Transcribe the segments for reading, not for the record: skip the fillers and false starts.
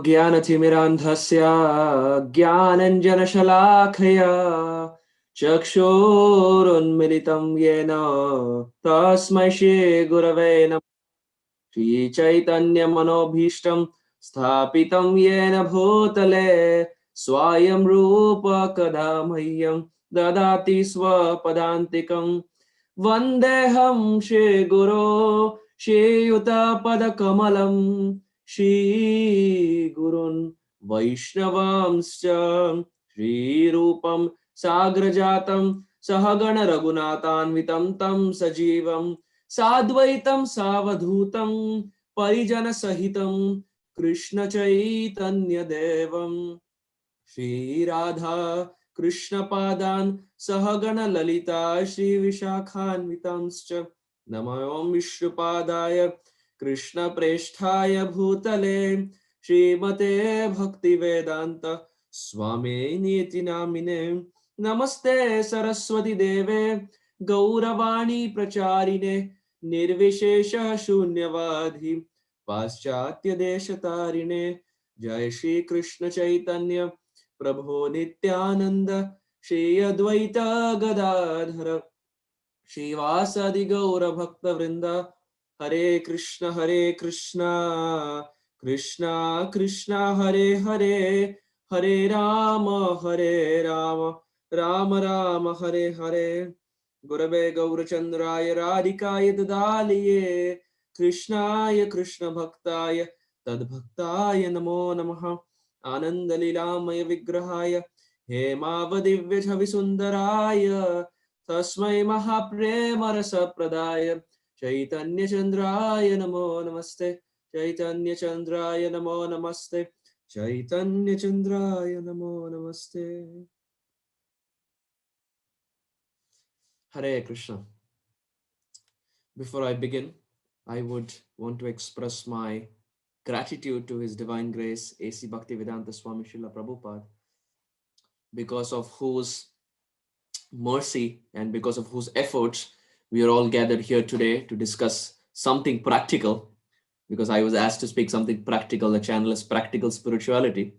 ज्ञानतिमिरान्धस्य ज्ञानञ्जनशलाखया चक्षुरुन्मिलितं येन तस्मै श्रीगुरवे नमः। श्रीचैतन्यमनोभीष्टं स्थापितं येन भूतले स्वयं रूप कदा मह्यं ददाति स्वपदान्तिकं। वन्देऽहं श्रीगुरो श्रीयुतपदकमलं श्रीगुरुन् वैष्णवांश्च श्रीरूपं साग्रजातं सहगण रघुनाथान्वितं तं सजीवं साद्वैतं सावधूतं परिजनसहितं कृष्णचैतन्यदेवं श्रीराधा कृष्णपादान् सहगण ललिता श्रीविशाखान्वितांश्च नमो विष्णुपादाय कृष्णप्रेष्ठाय भूतले श्रीमते भक्तिवेदान्त स्वामिनीति नामिने। नमस्ते सरस्वती देवे गौरवाणी प्रचारिणे निर्विशेष शून्यवादी पाश्चात्य देशतारिणे। जय श्री कृष्ण चैतन्य प्रभो नित्यानंद श्री अद्वैत गदाधर श्रीवासादि गौर भक्त वृंद। हरे कृष्ण कृष्णा कृष्णा हरे हरे, हरे राम राम राम हरे हरे। गुरवे गौरचंद्राय राधिकाय ददालिये कृष्णाय कृष्ण भक्ताय तद्भक्ताय नमो नमः। आनंद लीलामय विग्रहाय हेमावदिव्य छवि सुंदराय तस्मै महाप्रेम रस प्रदाय चैतन्य चंद्राय नमो नमस्ते। चैतन्य चंद्राय नमो नमस्ते। चैतन्य चंद्राय नमो नमस्ते। Hare Krishna. Before I begin, I would want to express my gratitude to His Divine Grace, A.C. Bhaktivedanta Swami Srila Prabhupada, because of whose mercy and because of whose efforts we are all gathered here today to discuss something practical. Because I was asked to speak something practical, the channel is practical spirituality.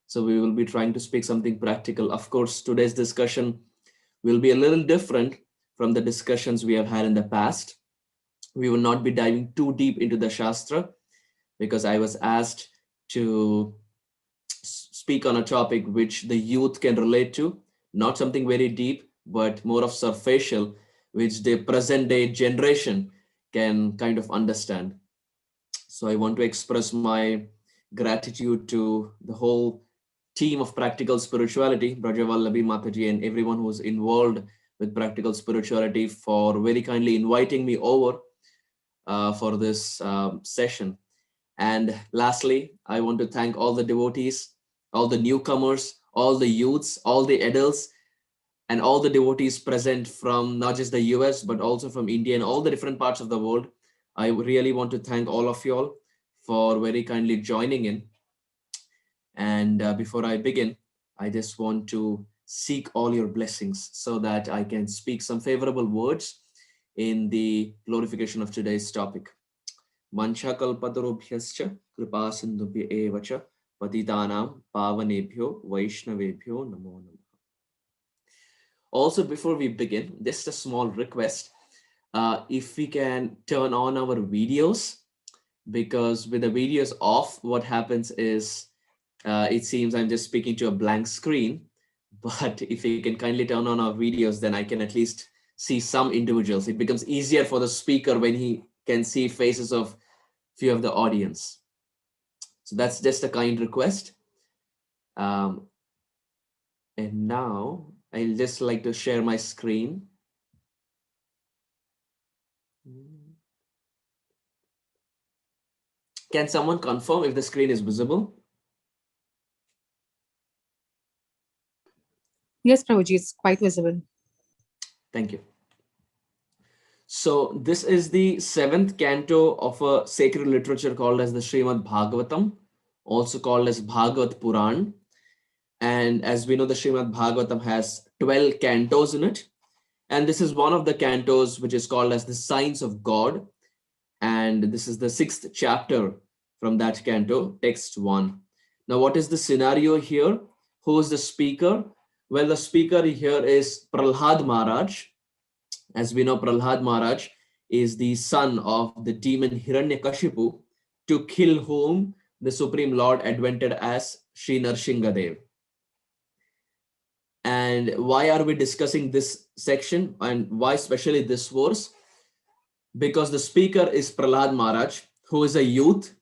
So we will be trying to speak something practical. Of course, today's discussion will be a little different from the discussions we have had in the past. We will not be diving too deep into the Shastra because I was asked to speak on a topic which the youth can relate to, not something very deep, but more of superficial, which the present day generation can kind of understand. So I want to express my gratitude to the whole team of Practical Spirituality, Brajavallabi Mataji, and everyone who's involved with Practical Spirituality for very kindly inviting me over for this session. And lastly, I want to thank all the devotees, all the newcomers, all the youths, all the adults, and all the devotees present from not just the US, but also from India and all the different parts of the world. I really want to thank all of you all for very kindly joining in. And before I begin, I just want to seek all your blessings so that I can speak some favorable words in the glorification of today's topic. Mancha kalpatarubhyascha kripa sindhubhya evacha patitanam pavanebhyo vaishnavebhyo namo namo. Also, before we begin, just a small request. If we can turn on our videos, because with the videos off, what happens is it seems I'm just speaking to a blank screen. But if you can kindly turn on our videos, then I can at least see some individuals. It becomes easier for the speaker when he can see faces of few of the audience. So that's just a kind request. And now I'll just like to share my screen. Can someone confirm if the screen is visible? Yes, Prabhuji, it's quite visible. Thank you. So this is the 7th canto of a sacred literature called as the Srimad Bhagavatam, also called as Bhagavad Puran. And as we know, the Srimad Bhagavatam has 12 cantos in it. And this is one of the cantos which is called as the Signs of God. And this is the 6th chapter from that canto, text 1. Now, what is the scenario here? Who is the speaker? Well, the speaker here is Prahlad Maharaj. As we know, Prahlad Maharaj is the son of the demon Hiranyakashipu, to kill whom the Supreme Lord advented as Sri Narsinghadev. And why are we discussing this section and why especially this verse? Because the speaker is Prahlad Maharaj, who is a youth.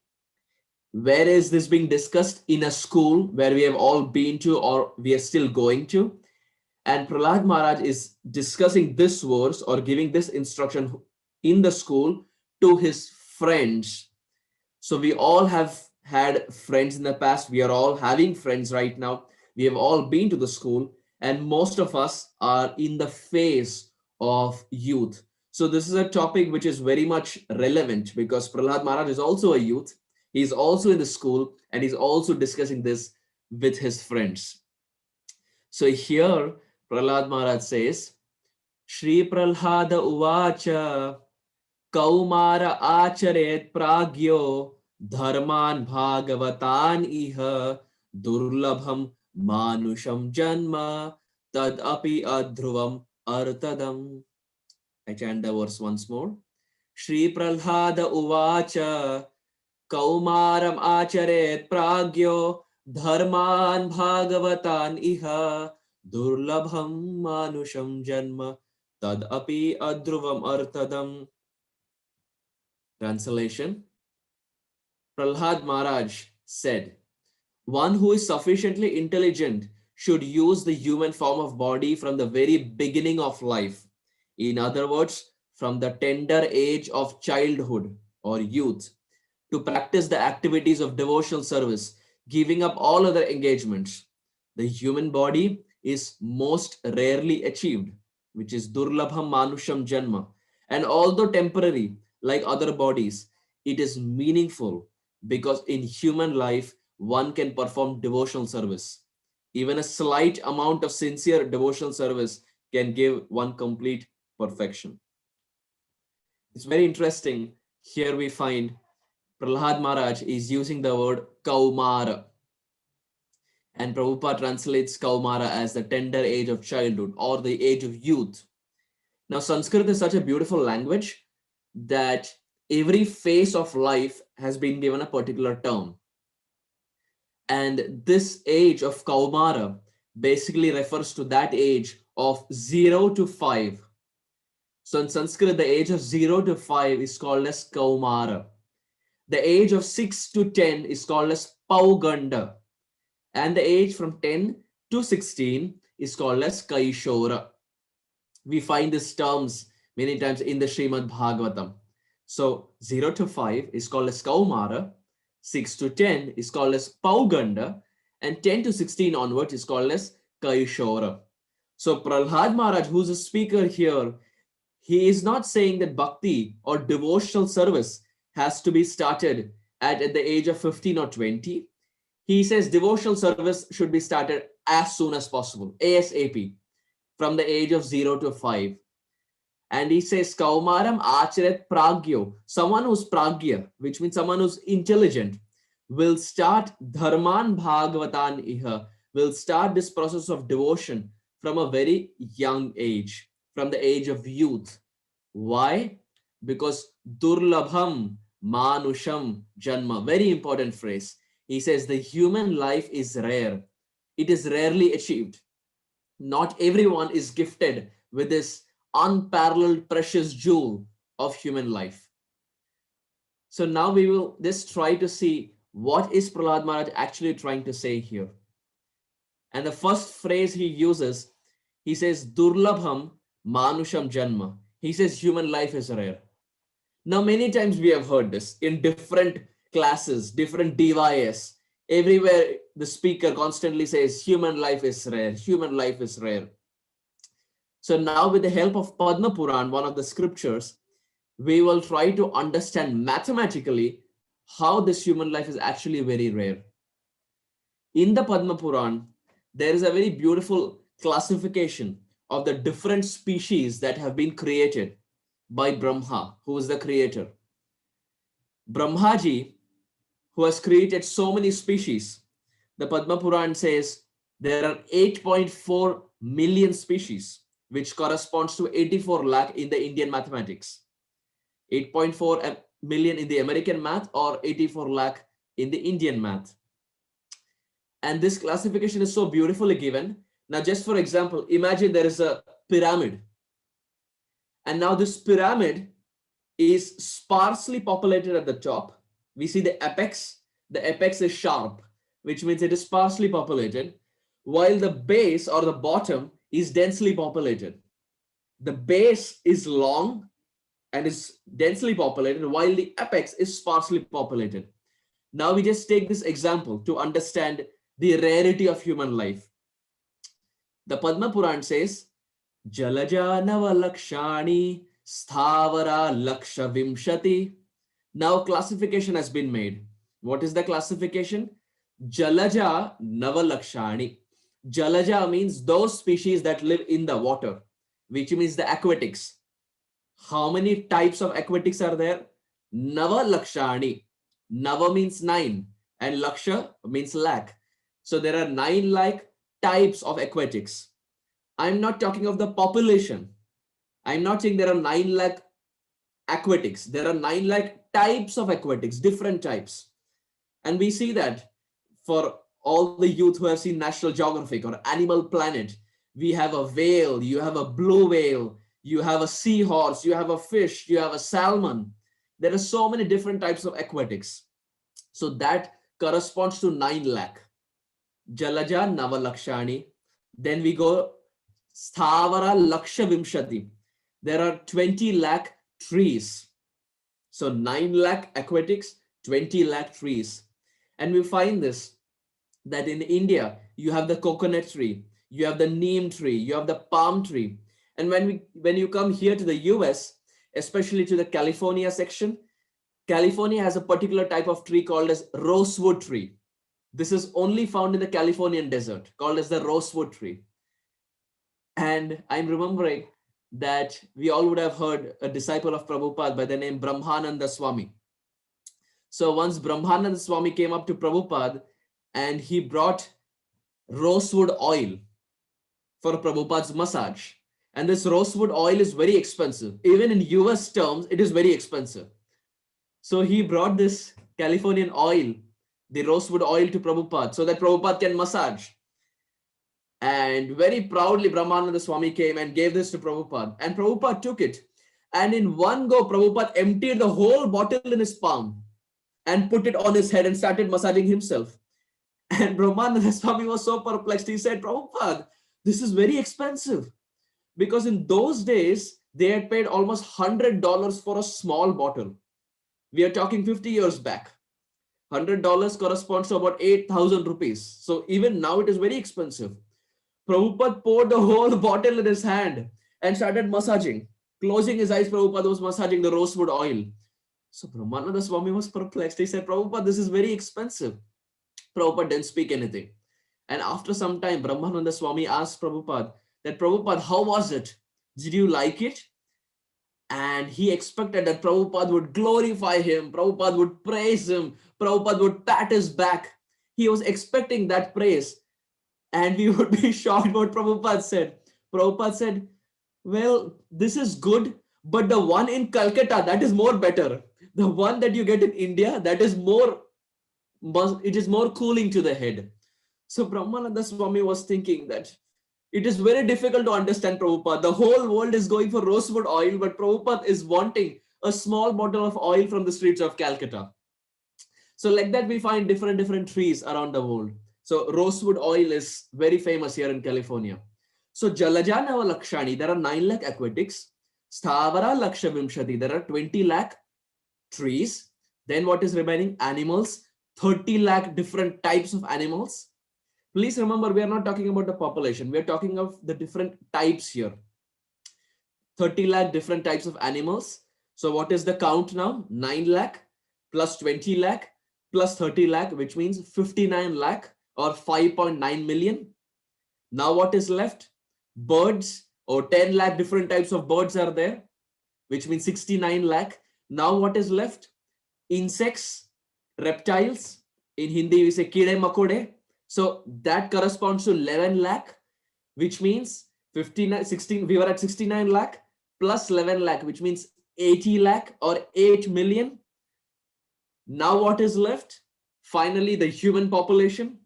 Where is this being discussed? In a school where we have all been to or we are still going to. And Prahlad Maharaj is discussing this verse or giving this instruction in the school to his friends. So we all have had friends in the past. We are all having friends right now. We have all been to the school, and most of us are in the phase of youth. So this is a topic which is very much relevant because Prahlad Maharaj is also a youth. He's also in the school and he's also discussing this with his friends. So here Prahlad Maharaj says, Shri Prahlada Uvacha Kaumara Acharet Pragyo Dharman Bhagavatan Iha Durlabham Manusham Janma Tad Api Adhruvam Artadam. I chant the verse once more. Shri Prahlada Uvacha Kaumaram Acharet Pragyo Dharman Bhagavatan Iha Durlabham Manusham Janma Tad Api Adhruvam Artadam. Translation: Prahlad Maharaj said, one who is sufficiently intelligent should use the human form of body from the very beginning of life. In other words, from the tender age of childhood or youth, to practice the activities of devotional service, giving up all other engagements. The human body is most rarely achieved, which is Durlabham Manusham Janma. And although temporary, like other bodies, it is meaningful because in human life, one can perform devotional service. Even a slight amount of sincere devotional service can give one complete perfection. It's very interesting. Here we find Prahlad Maharaj is using the word Kaumara, and Prabhupada translates Kaumara as the tender age of childhood or the age of youth. Now, Sanskrit is such a beautiful language that every phase of life has been given a particular term. And this age of Kaumara basically refers to that age of 0 to 5. So in Sanskrit, the age of 0 to 5 is called as Kaumara. The age of 6 to 10 is called as Pauganda. And the age from 10 to 16 is called as Kaishora. We find these terms many times in the Srimad Bhagavatam. So 0 to 5 is called as Kaumara, 6 to 10 is called as Pauganda, and 10 to 16 onwards is called as Kaishora. So Prahlad Maharaj, who's a speaker here, he is not saying that bhakti or devotional service has to be started at the age of 15 or 20. He says devotional service should be started as soon as possible, ASAP, from the age of 0 to 5. And he says, Kaumaram Acharet Pragyo, someone who's pragya, which means someone who's intelligent, will start Dharman Bhagavatan Iha, will start this process of devotion from a very young age, from the age of youth. Why? Because Durlabham Manusham Janma, very important phrase. He says the human life is rare. It is rarely achieved. Not everyone is gifted with this unparalleled precious jewel of human life. So now we will just try to see what is Prahlad Maharaj actually trying to say here. And the first phrase he uses, he says, Durlabham Manusham Janma. He says human life is rare. Now, many times we have heard this in different classes, different DYS. Everywhere the speaker constantly says human life is rare, human life is rare. So now with the help of Padma Puran, one of the scriptures, we will try to understand mathematically how this human life is actually very rare. In the Padma Puran, there is a very beautiful classification of the different species that have been created by Brahma, who is the creator. Brahmaji, who has created so many species, The Padma Puran says there are 8.4 million species, which corresponds to 84 lakh in the Indian mathematics. 8.4 million in the American math or 84 lakh in the Indian math. And this classification is so beautifully given. Now, just for example, imagine there is a pyramid. And now this pyramid is sparsely populated at the top. We see the apex. The apex is sharp, which means it is sparsely populated, while the base or the bottom is densely populated. The base is long and is densely populated, while the apex is sparsely populated. Now we just take this example to understand the rarity of human life. The Padma Puran says, Jalaja Nava Lakshani Sthavara Laksha Vimshati. Now classification has been made. What is the classification? Jalaja Nava Lakshani. Jalaja means those species that live in the water, which means the aquatics. How many types of aquatics are there? Nava Lakshani. Nava means 9 and Laksha means lakh. So there are 9 lakh types of aquatics. I'm not talking of the population. I'm not saying there are 9 lakh aquatics. There are 9 lakh types of aquatics, different types. And we see that for all the youth who have seen National Geographic or Animal Planet, we have a whale, you have a blue whale, you have a seahorse, you have a fish, you have a salmon. There are so many different types of aquatics. So that corresponds to 9 lakh. Jalaja Navalakshani. Then we go Sthavara Laksha Vimshati. There are 20 lakh trees. So 9 lakh aquatics, 20 lakh trees. And we find this, that in India, you have the coconut tree, you have the neem tree, you have the palm tree. And when you come here to the US, especially to the California section, California has a particular type of tree called as rosewood tree. This is only found in the Californian desert, called as the rosewood tree. And I'm remembering that we all would have heard a disciple of Prabhupada by the name Brahmananda Swami. So once Brahmananda Swami came up to Prabhupada and he brought rosewood oil for Prabhupada's massage. And this rosewood oil is very expensive. Even in US terms, it is very expensive. So he brought this Californian oil, the rosewood oil, to Prabhupada so that Prabhupada can massage. And very proudly, Brahmananda Swami came and gave this to Prabhupada. And Prabhupada took it. And in one go, Prabhupada emptied the whole bottle in his palm and put it on his head and started massaging himself. And Brahmananda Swami was so perplexed. He said, Prabhupada, this is very expensive. Because in those days, they had paid almost $100 for a small bottle. We are talking 50 years back. $100 corresponds to about 8,000 rupees. So even now it is very expensive. Prabhupada poured the whole bottle in his hand and started massaging. Closing his eyes, Prabhupada was massaging the rosewood oil. So Brahmananda Swami was perplexed. He said, Prabhupada, this is very expensive. Prabhupada didn't speak anything. And after some time, Brahmananda Swami asked Prabhupada that, Prabhupada, how was it? Did you like it? And he expected that Prabhupada would glorify him, Prabhupada would praise him, Prabhupada would pat his back. He was expecting that praise. And we would be shocked what Prabhupada said. Prabhupada said, well, this is good, but the one in Calcutta, that is more better. The one that you get in India, that is more, it is more cooling to the head. So Brahmananda Swami was thinking that it is very difficult to understand Prabhupada. The whole world is going for rosewood oil, but Prabhupada is wanting a small bottle of oil from the streets of Calcutta. So like that, we find different trees around the world. So rosewood oil is very famous here in California. So Jalajana Lakshani, there are 9 lakh aquatics. Sthavara Laksha Vimshati, there are 20 lakh trees. Then what is remaining? Animals, 30 lakh different types of animals. Please remember, we are not talking about the population. We are talking of the different types here. 30 lakh different types of animals. So what is the count now? 9 lakh plus 20 lakh plus 30 lakh, which means 59 lakh or 5.9 million. Now what is left? Birds, or 10 lakh different types of birds are there, which means 69 lakh. Now what is left? Insects, reptiles. In Hindi we say kide makode. So that corresponds to 11 lakh, which means 59, 16, we were at 69 lakh plus 11 lakh, which means 80 lakh or 8 million. Now what is left? Finally, the human population,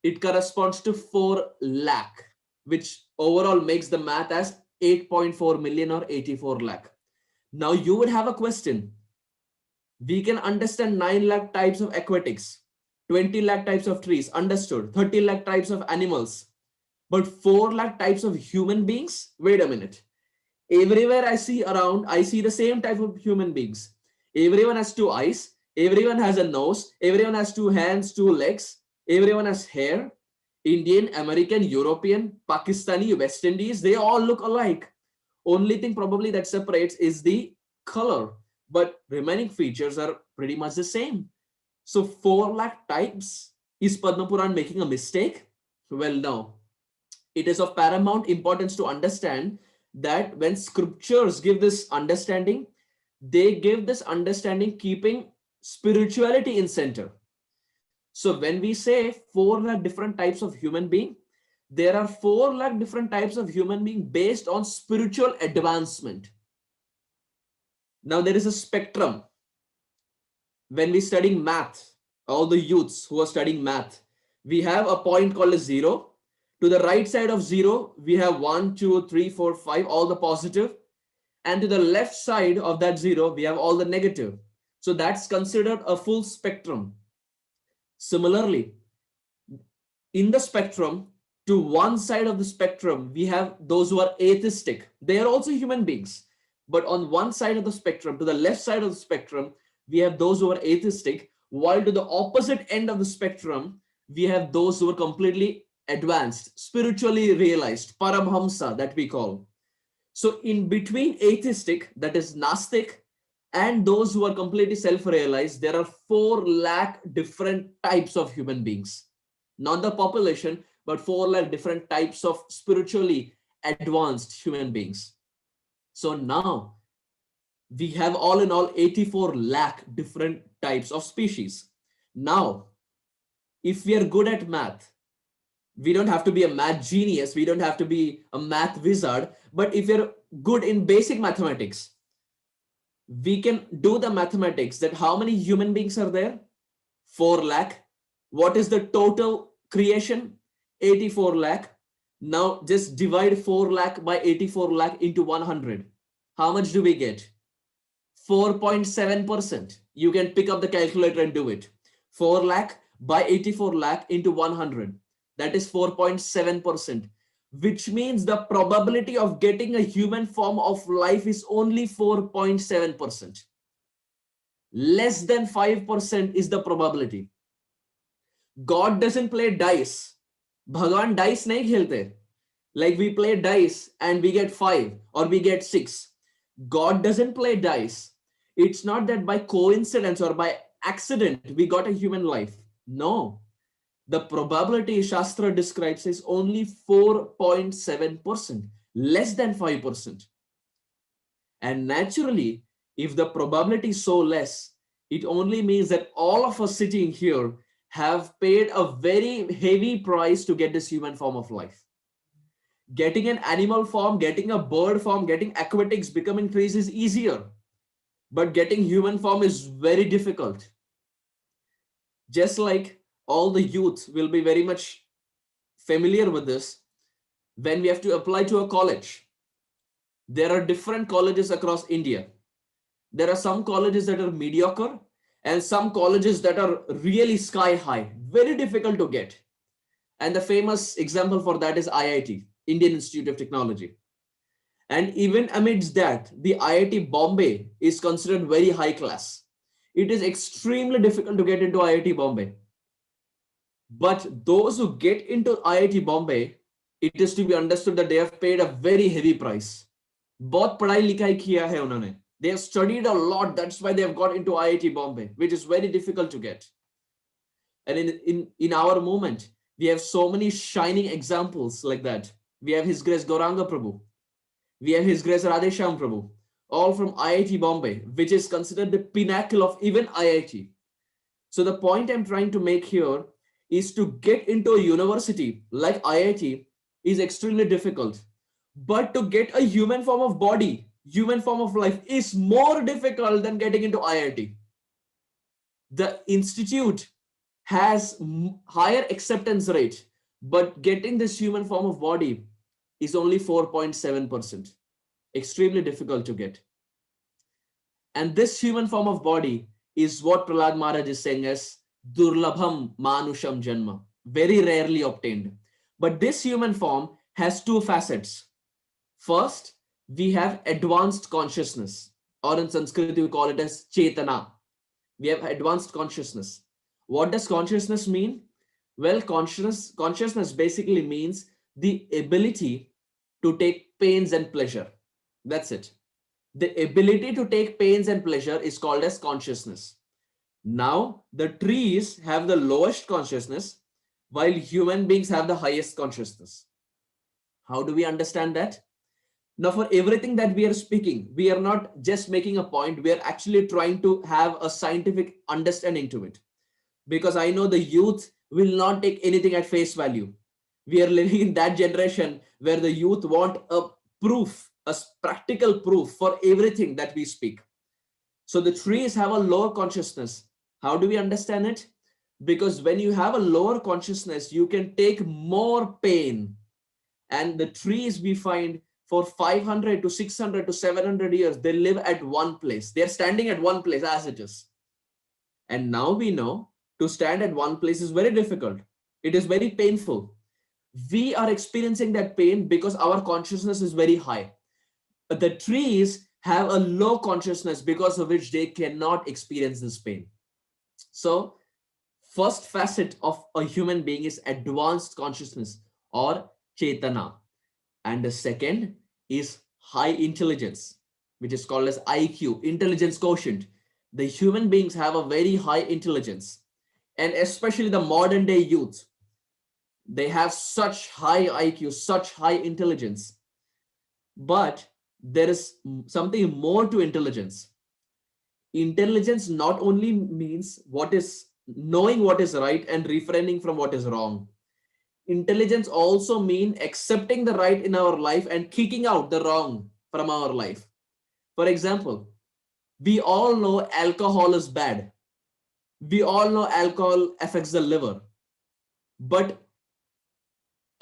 it corresponds to 4 lakh, which overall makes the math as 8.4 million or 84 lakh. Now you would have a question. We can understand 9 lakh types of aquatics, 20 lakh types of trees, understood, 30 lakh types of animals, but 4 lakh types of human beings? Wait a minute. Everywhere I see around, I see the same type of human beings. Everyone has 2 eyes, everyone has a nose, everyone has 2 hands, 2 legs, everyone has hair. Indian, American, European, Pakistani, West Indies, they all look alike. Only thing probably that separates is the color, but remaining features are pretty much the same. So 4 lakh types, is Padma Puran making a mistake? Well, no. It is of paramount importance to understand that when scriptures give this understanding, they give this understanding keeping spirituality in center. So when we say 4 lakh different types of human being, there are 4 lakh different types of human being based on spiritual advancement. Now there is a spectrum. When we study math, all the youths who are studying math, we have a point called as 0. To the right side of 0, we have 1, 2, 3, 4, 5, all the positive. And to the left side of that 0, we have all the negative. So that's considered a full spectrum. Similarly, in the spectrum, to one side of the spectrum, we have those who are atheistic. They are also human beings. But on one side of the spectrum, to the left side of the spectrum, we have those who are atheistic, while to the opposite end of the spectrum, we have those who are completely advanced, spiritually realized, Paramhamsa that we call. So in between atheistic, that is Nastic, and those who are completely self-realized, there are 4 lakh different types of human beings. Not the population, but 4 lakh different types of spiritually advanced human beings. So now we have all in all 84 lakh different types of species. Now, if we are good at math, we don't have to be a math genius, we don't have to be a math wizard, but if you're good in basic mathematics, we can do the mathematics that how many human beings are there? 4 lakh. What is the total creation? 84 lakh. Now just divide 4 lakh by 84 lakh into 100. How much do we get? 4.7%. You can pick up the calculator and do it. 4 lakh by 84 lakh into 100. That is 4.7%, which means the probability of getting a human form of life is only 4.7%. Less than 5% is the probability. God doesn't play dice. Bhagwan dice nahi khelte. Like we play dice and we get 5 or we get 6. God doesn't play dice. It's not that by coincidence or by accident we got a human life. No. The probability Shastra describes is only 4.7%, less than 5%. And naturally, if the probability is so less, it only means that all of us sitting here have paid a very heavy price to get this human form of life. Getting an animal form, getting a bird form, getting aquatics, becoming trees is easier. But getting human form is very difficult. Just like all the youth will be very much familiar with this, when we have to apply to a college, there are different colleges across India. There are some colleges that are mediocre and some colleges that are really sky high, very difficult to get. And the famous example for that is IIT, Indian Institute of Technology. And even amidst that, the IIT Bombay is considered very high class. It is extremely difficult to get into IIT Bombay. But those who get into IIT Bombay, it is to be understood that they have paid a very heavy price. बहुत पढ़ाई लिखाई किया है उन्होंने. They have studied a lot. That's why they have got into IIT Bombay, which is very difficult to get. And in our movement, we have so many shining examples like that. We have His Grace Gauranga Prabhu. We have His Grace Radhesham Prabhu, all from IIT Bombay, which is considered the pinnacle of even IIT. So the point I'm trying to make here is to get into a university like IIT is extremely difficult. But to get a human form of body, human form of life is more difficult than getting into IIT. The institute has higher acceptance rate, but getting this human form of body is only 4.7%. Extremely difficult to get. And this human form of body is what Prahlad Maharaj is saying as Durlabham Manusham Janma, very rarely obtained. But this human form has two facets. First, we have advanced consciousness, or in Sanskrit we call it as Chetana. We have advanced consciousness. What does consciousness mean? Well, consciousness basically means the ability to take pains and pleasure. That's it. The ability to take pains and pleasure is called as consciousness. Now, the trees have the lowest consciousness, while human beings have the highest consciousness. How do we understand that? Now, for everything that we are speaking, we are not just making a point, we are actually trying to have a scientific understanding to it. Because I know the youth will not take anything at face value. We are living in that generation where the youth want a proof, a practical proof for everything that we speak. So the trees have a lower consciousness. How do we understand it? Because when you have a lower consciousness, you can take more pain. And the trees we find for 500 to 600 to 700 years, they live at one place. They're standing at one place as it is. And now we know to stand at one place is very difficult. It is very painful. We are experiencing that pain because our consciousness is very high. But the trees have a low consciousness because of which they cannot experience this pain. So, first facet of a human being is advanced consciousness or Chetana. And the second is high intelligence, which is called as IQ, intelligence quotient. The human beings have a very high intelligence, and especially the modern day youth. They have such high IQ, such high intelligence. But there is something more to intelligence. Intelligence not only means what is knowing what is right and refraining from what is wrong. Intelligence also means accepting the right in our life and kicking out the wrong from our life. For example, we all know alcohol is bad. We all know alcohol affects the liver. But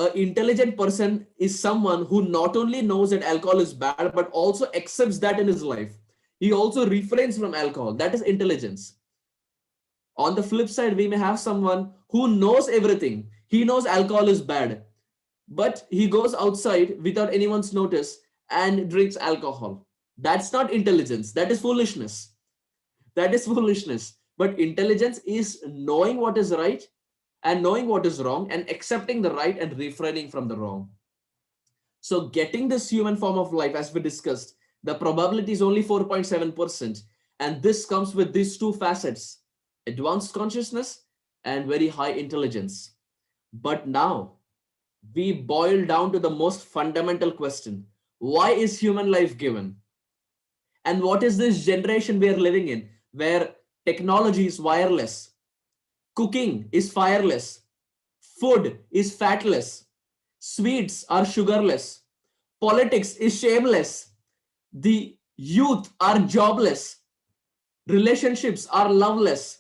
an intelligent person is someone who not only knows that alcohol is bad, but also accepts that in his life. He also refrains from alcohol. That is intelligence. On the flip side, we may have someone who knows everything. He knows alcohol is bad, but he goes outside without anyone's notice and drinks alcohol. That's not intelligence. That is foolishness. That is foolishness. But intelligence is knowing what is right and knowing what is wrong and accepting the right and refraining from the wrong. So getting this human form of life, as we discussed, the probability is only 4.7%. And this comes with these two facets, advanced consciousness and very high intelligence. But now we boil down to the most fundamental question. Why is human life given? And what is this generation we are living in where technology is wireless, cooking is fireless, food is fatless, sweets are sugarless, politics is shameless, the youth are jobless, relationships are loveless,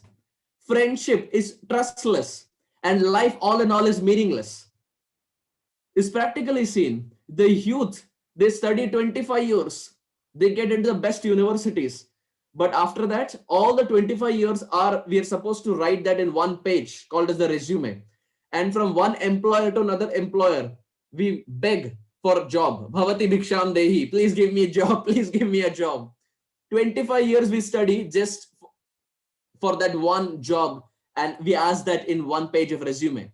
friendship is trustless, and life all in all is meaningless? Is practically seen. The youth, they study 25 years, they get into the best universities. But after that, all the 25 years are, we are supposed to write that in one page called as the resume. And from one employer to another employer, we beg for a job. Bhavati Bhiksham Dehi, please give me a job, please give me a job. 25 years we study just for that one job, and we ask that in one page of resume.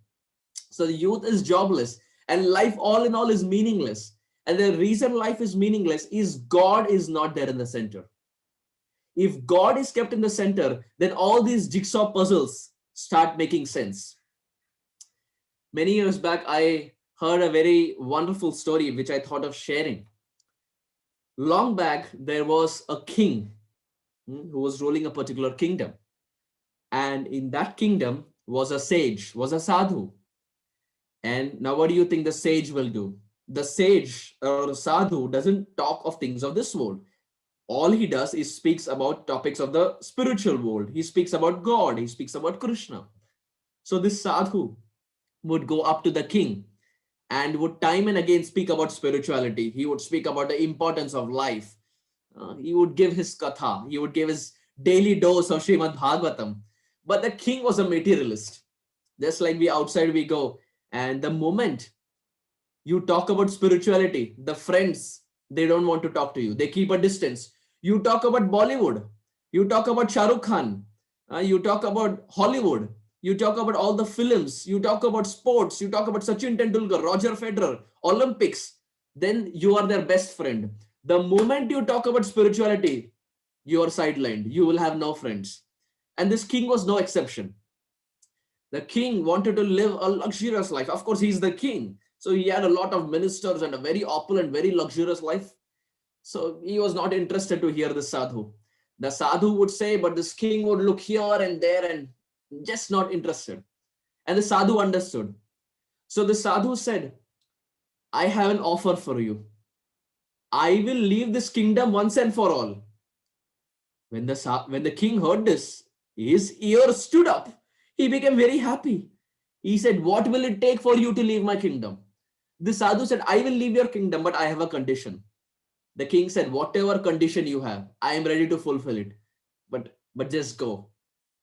So the youth is jobless and life all in all is meaningless. And the reason life is meaningless is God is not there in the center. If God is kept in the center, then all these jigsaw puzzles start making sense. Many years back, I heard a very wonderful story which I thought of sharing. Long back, there was a king who was ruling a particular kingdom. And in that kingdom, was a sage, was a sadhu. And now what do you think the sage will do? The sage or sadhu doesn't talk of things of this world. All he does is speaks about topics of the spiritual world. He speaks about God. He speaks about Krishna. So this sadhu would go up to the king and would time and again speak about spirituality. He would speak about the importance of life. He would give his katha. He would give his daily dose of Srimad Bhagavatam. But the king was a materialist. Just like we outside we go. And the moment you talk about spirituality, the friends, they don't want to talk to you. They keep a distance. You talk about Bollywood. You talk about Shah Rukh Khan. You talk about Hollywood. You talk about all the films. You talk about sports. You talk about Sachin Tendulkar, Roger Federer, Olympics. Then you are their best friend. The moment you talk about spirituality, you are sidelined. You will have no friends. And this king was no exception. The king wanted to live a luxurious life. Of course, he's the king. So he had a lot of ministers and a very opulent, very luxurious life. So he was not interested to hear the sadhu. The sadhu would say, but this king would look here and there and just not interested. And the sadhu understood. So the sadhu said, I have an offer for you. I will leave this kingdom once and for all. When the king heard this, his ears stood up. He became very happy. He said, what will it take for you to leave my kingdom? The sadhu said, I will leave your kingdom, but I have a condition. The king said, whatever condition you have, I am ready to fulfill it. But just go.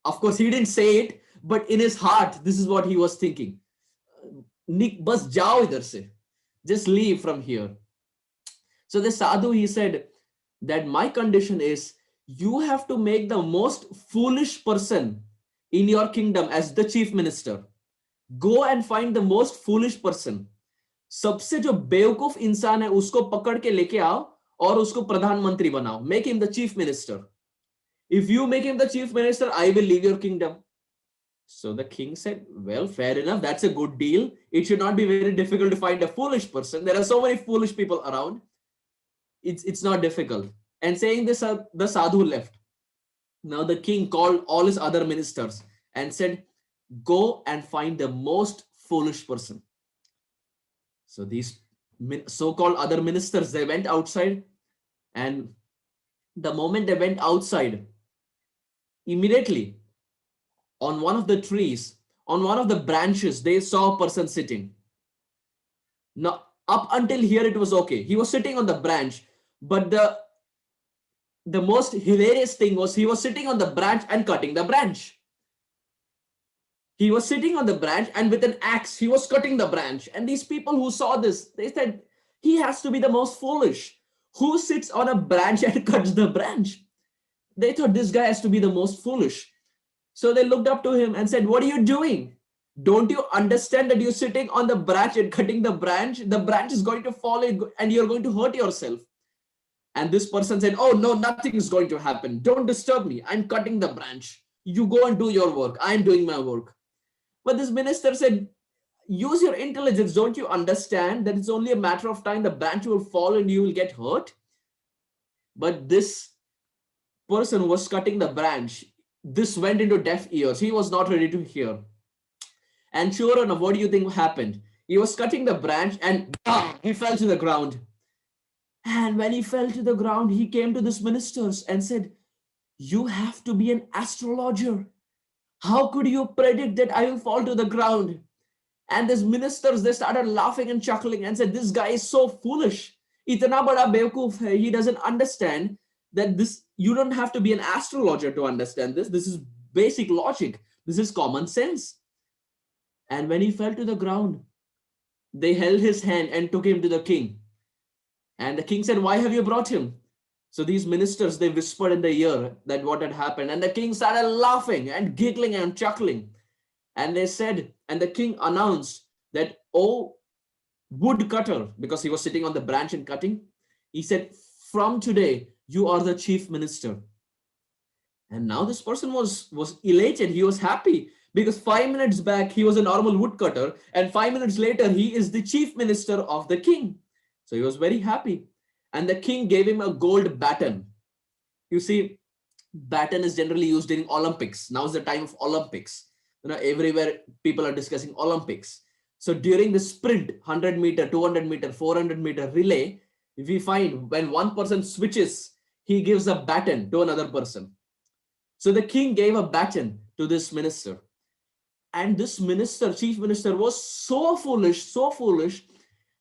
Of course, he didn't say it, but in his heart, this is what he was thinking. Bas jao idhar se. Just leave from here. So the sadhu, he said that my condition is you have to make the most foolish person in your kingdom as the chief minister. Go and find the most foolish person. सबसे जो बेवकूफ इंसान है उसको पकड़ के लेके आओ और उसको प्रधानमंत्री बनाओ. Make him the chief minister. If you make him the chief minister, I will leave your kingdom. So the king said, well, fair enough. That's a good deal. It should not be very difficult to find a foolish person. There are so many foolish people around. It's not difficult. And saying this, the sadhu left. Now the king called all his other ministers and said, go and find the most foolish person. So these so-called other ministers, they went outside, and the moment they went outside, immediately on one of the trees, on one of the branches, they saw a person sitting. Now, up until here, it was okay. He was sitting on the branch, but the most hilarious thing was he was sitting on the branch and cutting the branch. He was sitting on the branch and with an axe, he was cutting the branch. And these people who saw this, they said, he has to be the most foolish. Who sits on a branch and cuts the branch? They thought this guy has to be the most foolish. So they looked up to him and said, what are you doing? Don't you understand that you're sitting on the branch and cutting the branch? The branch is going to fall and you're going to hurt yourself. And this person said, oh, no, nothing is going to happen. Don't disturb me. I'm cutting the branch. You go and do your work. I'm doing my work. But this minister said, use your intelligence. Don't you understand that it's only a matter of time the branch will fall and you will get hurt? But this person who was cutting the branch, this went into deaf ears. He was not ready to hear. And sure enough, what do you think happened? He was cutting the branch and he fell to the ground. And when he fell to the ground, he came to this ministers and said, you have to be an astrologer. How could you predict that I will fall to the ground? And these ministers, they started laughing and chuckling and said, this guy is so foolish. Itna bada bewkoof hai. He doesn't understand that this, you don't have to be an astrologer to understand this. This is basic logic. This is common sense. And when he fell to the ground, they held his hand and took him to the king. And the king said, why have you brought him? So these ministers, they whispered in the ear that what had happened. And the king started laughing and giggling and chuckling. And they said, and the king announced that, oh, woodcutter, because he was sitting on the branch and cutting. He said, from today, you are the chief minister. And now this person was elated. He was happy because 5 minutes back, he was a normal woodcutter. And 5 minutes later, he is the chief minister of the king. So he was very happy. And the king gave him a gold baton. You see, baton is generally used in Olympics. Now is the time of Olympics. everywhere people are discussing Olympics. So during the sprint, 100-meter, 200-meter, 400-meter relay, we find when one person switches, he gives a baton to another person. So the king gave a baton to this minister. And this minister, chief minister, was so foolish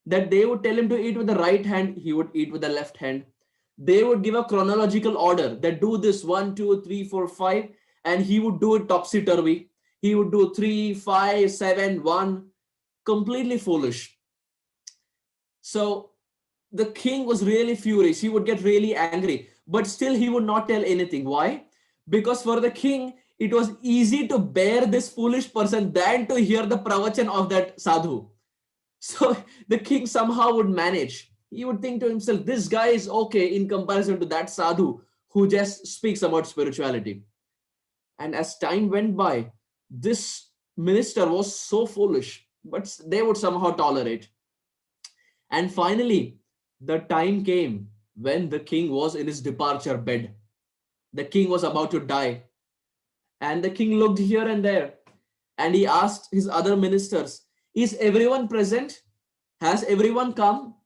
that they would tell him to eat with the right hand, he would eat with the left hand. They would give a chronological order that do this 1, 2, 3, 4, 5, and he would do it topsy turvy. He would do 3, 5, 7, 1, completely foolish. So the king was really furious. He would get really angry, but still he would not tell anything. Why? Because for the king, it was easy to bear this foolish person than to hear the pravachan of that sadhu. So the king somehow would manage. He would think to himself, this guy is okay in comparison to that sadhu who just speaks about spirituality. And as time went by, this minister was so foolish, but they would somehow tolerate. And finally, the time came when the king was in his departure bed. The king was about to die. And the king looked here and there and he asked his other ministers, is everyone present? Has everyone come?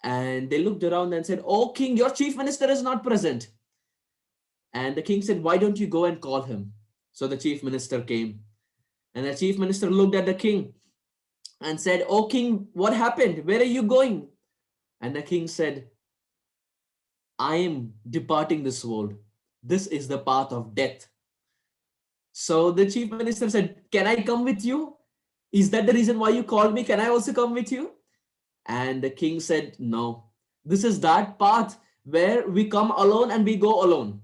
And they looked around and said, oh, king, your chief minister is not present. And the king said, why don't you go and call him? So the chief minister came. And the chief minister looked at the king and said, oh, king, what happened? Where are you going? And the king said, I am departing this world. This is the path of death. So the chief minister said, can I come with you? Is that the reason why you called me? Can I also come with you? And the king said, no, this is that path where we come alone and we go alone.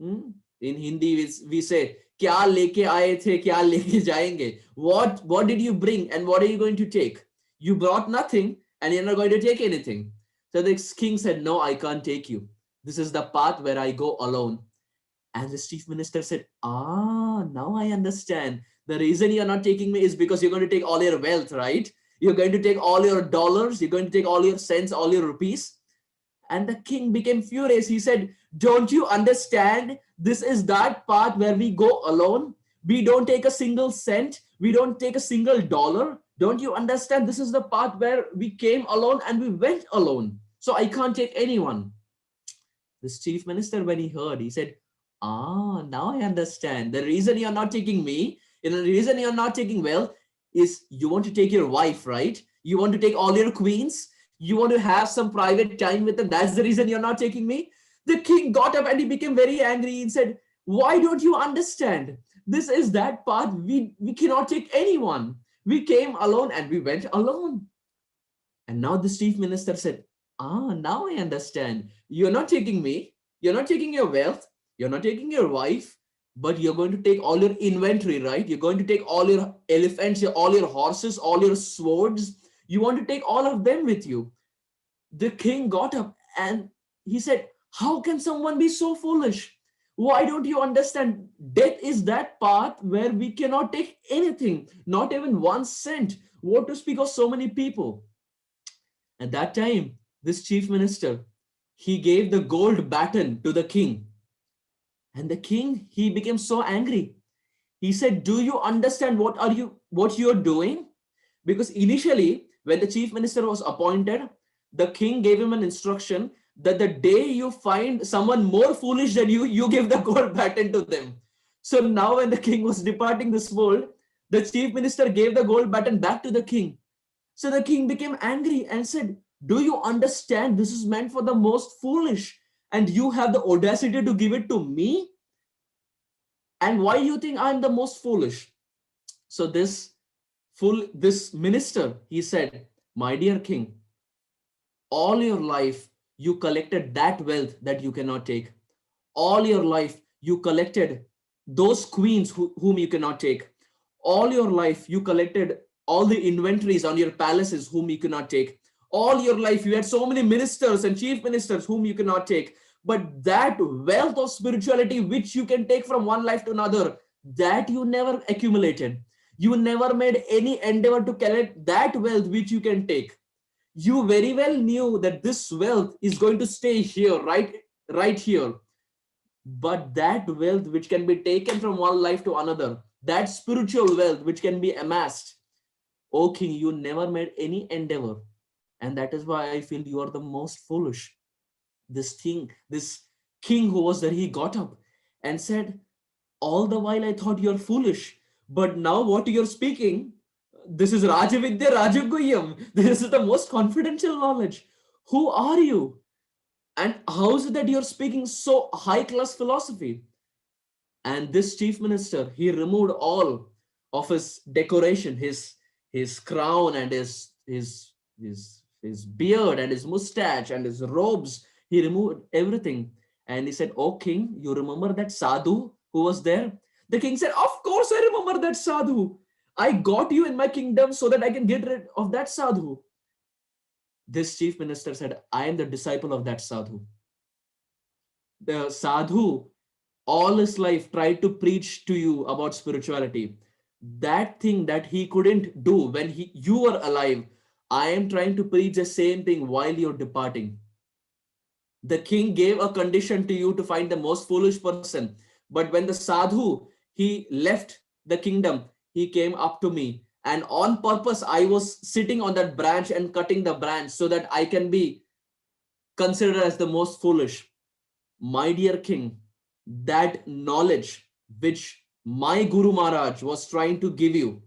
In Hindi, we say, kya leke aaye the, kya leke jayenge? What did you bring and what are you going to take? You brought nothing and you're not going to take anything. So the king said, no, I can't take you. This is the path where I go alone. And the chief minister said, now I understand. The reason you're not taking me is because you're going to take all your wealth, right? You're going to take all your dollars. You're going to take all your cents, all your rupees. And the king became furious. He said, don't you understand? This is that path where we go alone. We don't take a single cent. We don't take a single dollar. Don't you understand? This is the path where we came alone and we went alone. So I can't take anyone. This chief minister, when he heard, he said, now I understand. The reason you're not taking me, the reason you're not taking wealth is you want to take your wife, right? You want to take all your queens. You want to have some private time with them. That's the reason you're not taking me. The king got up and he became very angry and said, why don't you understand? This is that path. We cannot take anyone. We came alone and we went alone. And now the chief minister said, now I understand. You're not taking me. You're not taking your wealth. You're not taking your wife, but you're going to take all your inventory, right? You're going to take all your elephants, all your horses, all your swords. You want to take all of them with you. The king got up and he said, how can someone be so foolish? Why don't you understand? Death is that path where we cannot take anything, not even 1 cent. What to speak of so many people? At that time, this chief minister, he gave the gold baton to the king. And the king, he became so angry. He said, do you understand what you're doing? Because initially, when the chief minister was appointed, the king gave him an instruction that the day you find someone more foolish than you give the gold baton to them. So now when the king was departing this world, the chief minister gave the gold baton back to the king. So the king became angry and said, do you understand? This is meant for the most foolish. And you have the audacity to give it to me? And why do you think I'm the most foolish? So this minister, he said, my dear king, all your life, you collected that wealth that you cannot take. All your life, you collected those queens whom you cannot take. All your life, you collected all the inventories on your palaces whom you cannot take. All your life, you had so many ministers and chief ministers whom you cannot take. But that wealth of spirituality, which you can take from one life to another, that you never accumulated. You never made any endeavor to collect that wealth which you can take. You very well knew that this wealth is going to stay here, right here. But that wealth which can be taken from one life to another, that spiritual wealth which can be amassed. O king, you never made any endeavor. And that is why I feel you are the most foolish. This king who was there, he got up and said, all the while I thought you're foolish, but now what you're speaking, this is Rajavidya Rajaguhyam. This is the most confidential knowledge. Who are you? And how is it that you're speaking so high class philosophy? And this chief minister, he removed all of his decoration, his crown and his beard and his mustache and his robes. He removed everything. And he said, oh king, you remember that sadhu who was there? The king said, of course I remember that sadhu. I got you in my kingdom so that I can get rid of that sadhu. This chief minister said, I am the disciple of that sadhu. The sadhu all his life tried to preach to you about spirituality. That thing that he couldn't do when you were alive, I am trying to preach the same thing while you're departing. The king gave a condition to you to find the most foolish person. But when the sadhu, he left the kingdom, he came up to me. And on purpose, I was sitting on that branch and cutting the branch so that I can be considered as the most foolish. My dear king, that knowledge which my Guru Maharaj was trying to give you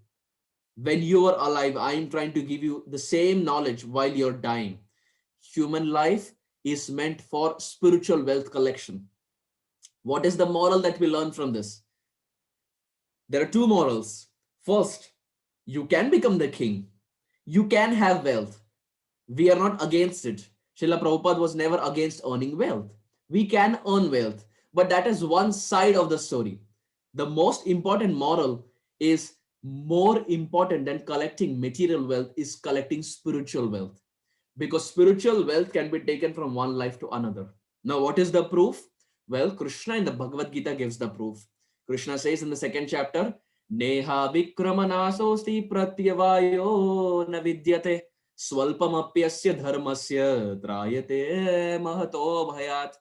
when you were alive, I am trying to give you the same knowledge while you're dying. Human life is meant for spiritual wealth collection. What is the moral that we learn from this? There are two morals. First, you can become the king. You can have wealth. We are not against it. Srila Prabhupada was never against earning wealth. We can earn wealth, but that is one side of the story. The most important moral is more important than collecting material wealth is collecting spiritual wealth, because spiritual wealth can be taken from one life to another. Now, what is the proof? Well, Krishna in the Bhagavad Gita gives the proof. Krishna says in the second chapter, Neha vikramanasosti pratyavayo na vidyate swalpamapyasya dharmasya trayate mahato bhayat.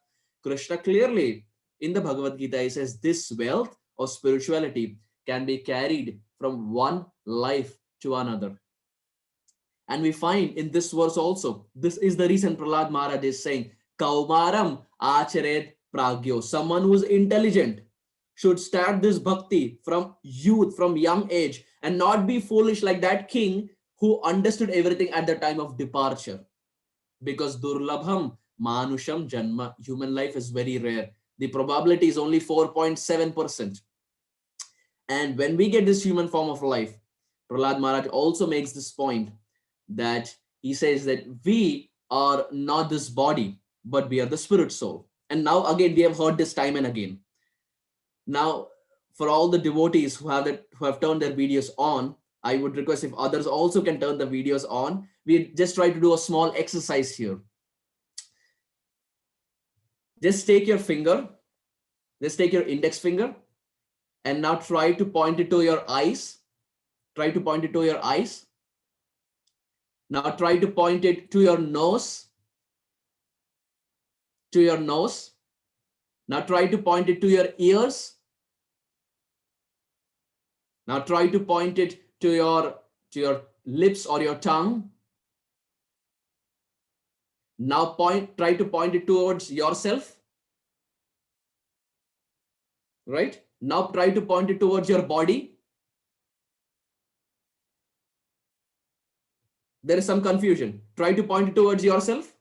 Krishna clearly in the Bhagavad Gita, he says this wealth or spirituality can be carried from one life to another. And we find in this verse also, this is the reason Prahlad Maharaj is saying, Kaumaram achared pragyo. Someone who is intelligent should start this bhakti from youth, from young age, and not be foolish like that king who understood everything at the time of departure. Because durlabham manusham janma, human life is very rare. The probability is only 4.7%. And when we get this human form of life, Prahlad Maharaj also makes this point that he says that we are not this body, but we are the spirit soul. And now again, we have heard this time and again. Now, for all the devotees who have turned their videos on, I would request if others also can turn the videos on. We just try to do a small exercise here. Just take your finger, just take your index finger, and now try to point it to your eyes. Try to point it to your eyes. Now try to point it to your nose. To your nose. Now try to point it to your ears. Now try to point it to your lips or your tongue. Now try to point it towards yourself. Right? Now try to point it towards your body. There is some confusion. Try to point it towards yourself.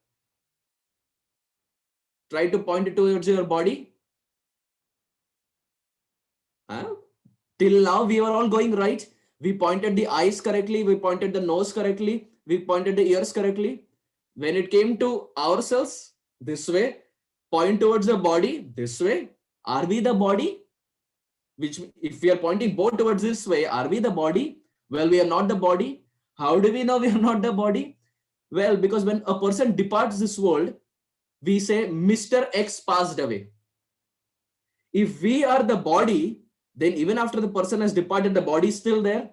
Try to point it towards your body. Till now, we were all going right. We pointed the eyes correctly. We pointed the nose correctly. We pointed the ears correctly. When it came to ourselves, this way, point towards the body, this way. Are we the body? Which, if we are pointing both towards this way, are we the body? Well, we are not the body. How do we know we are not the body? Well, because when a person departs this world, we say Mr. X passed away. If we are the body, then even after the person has departed, the body is still there.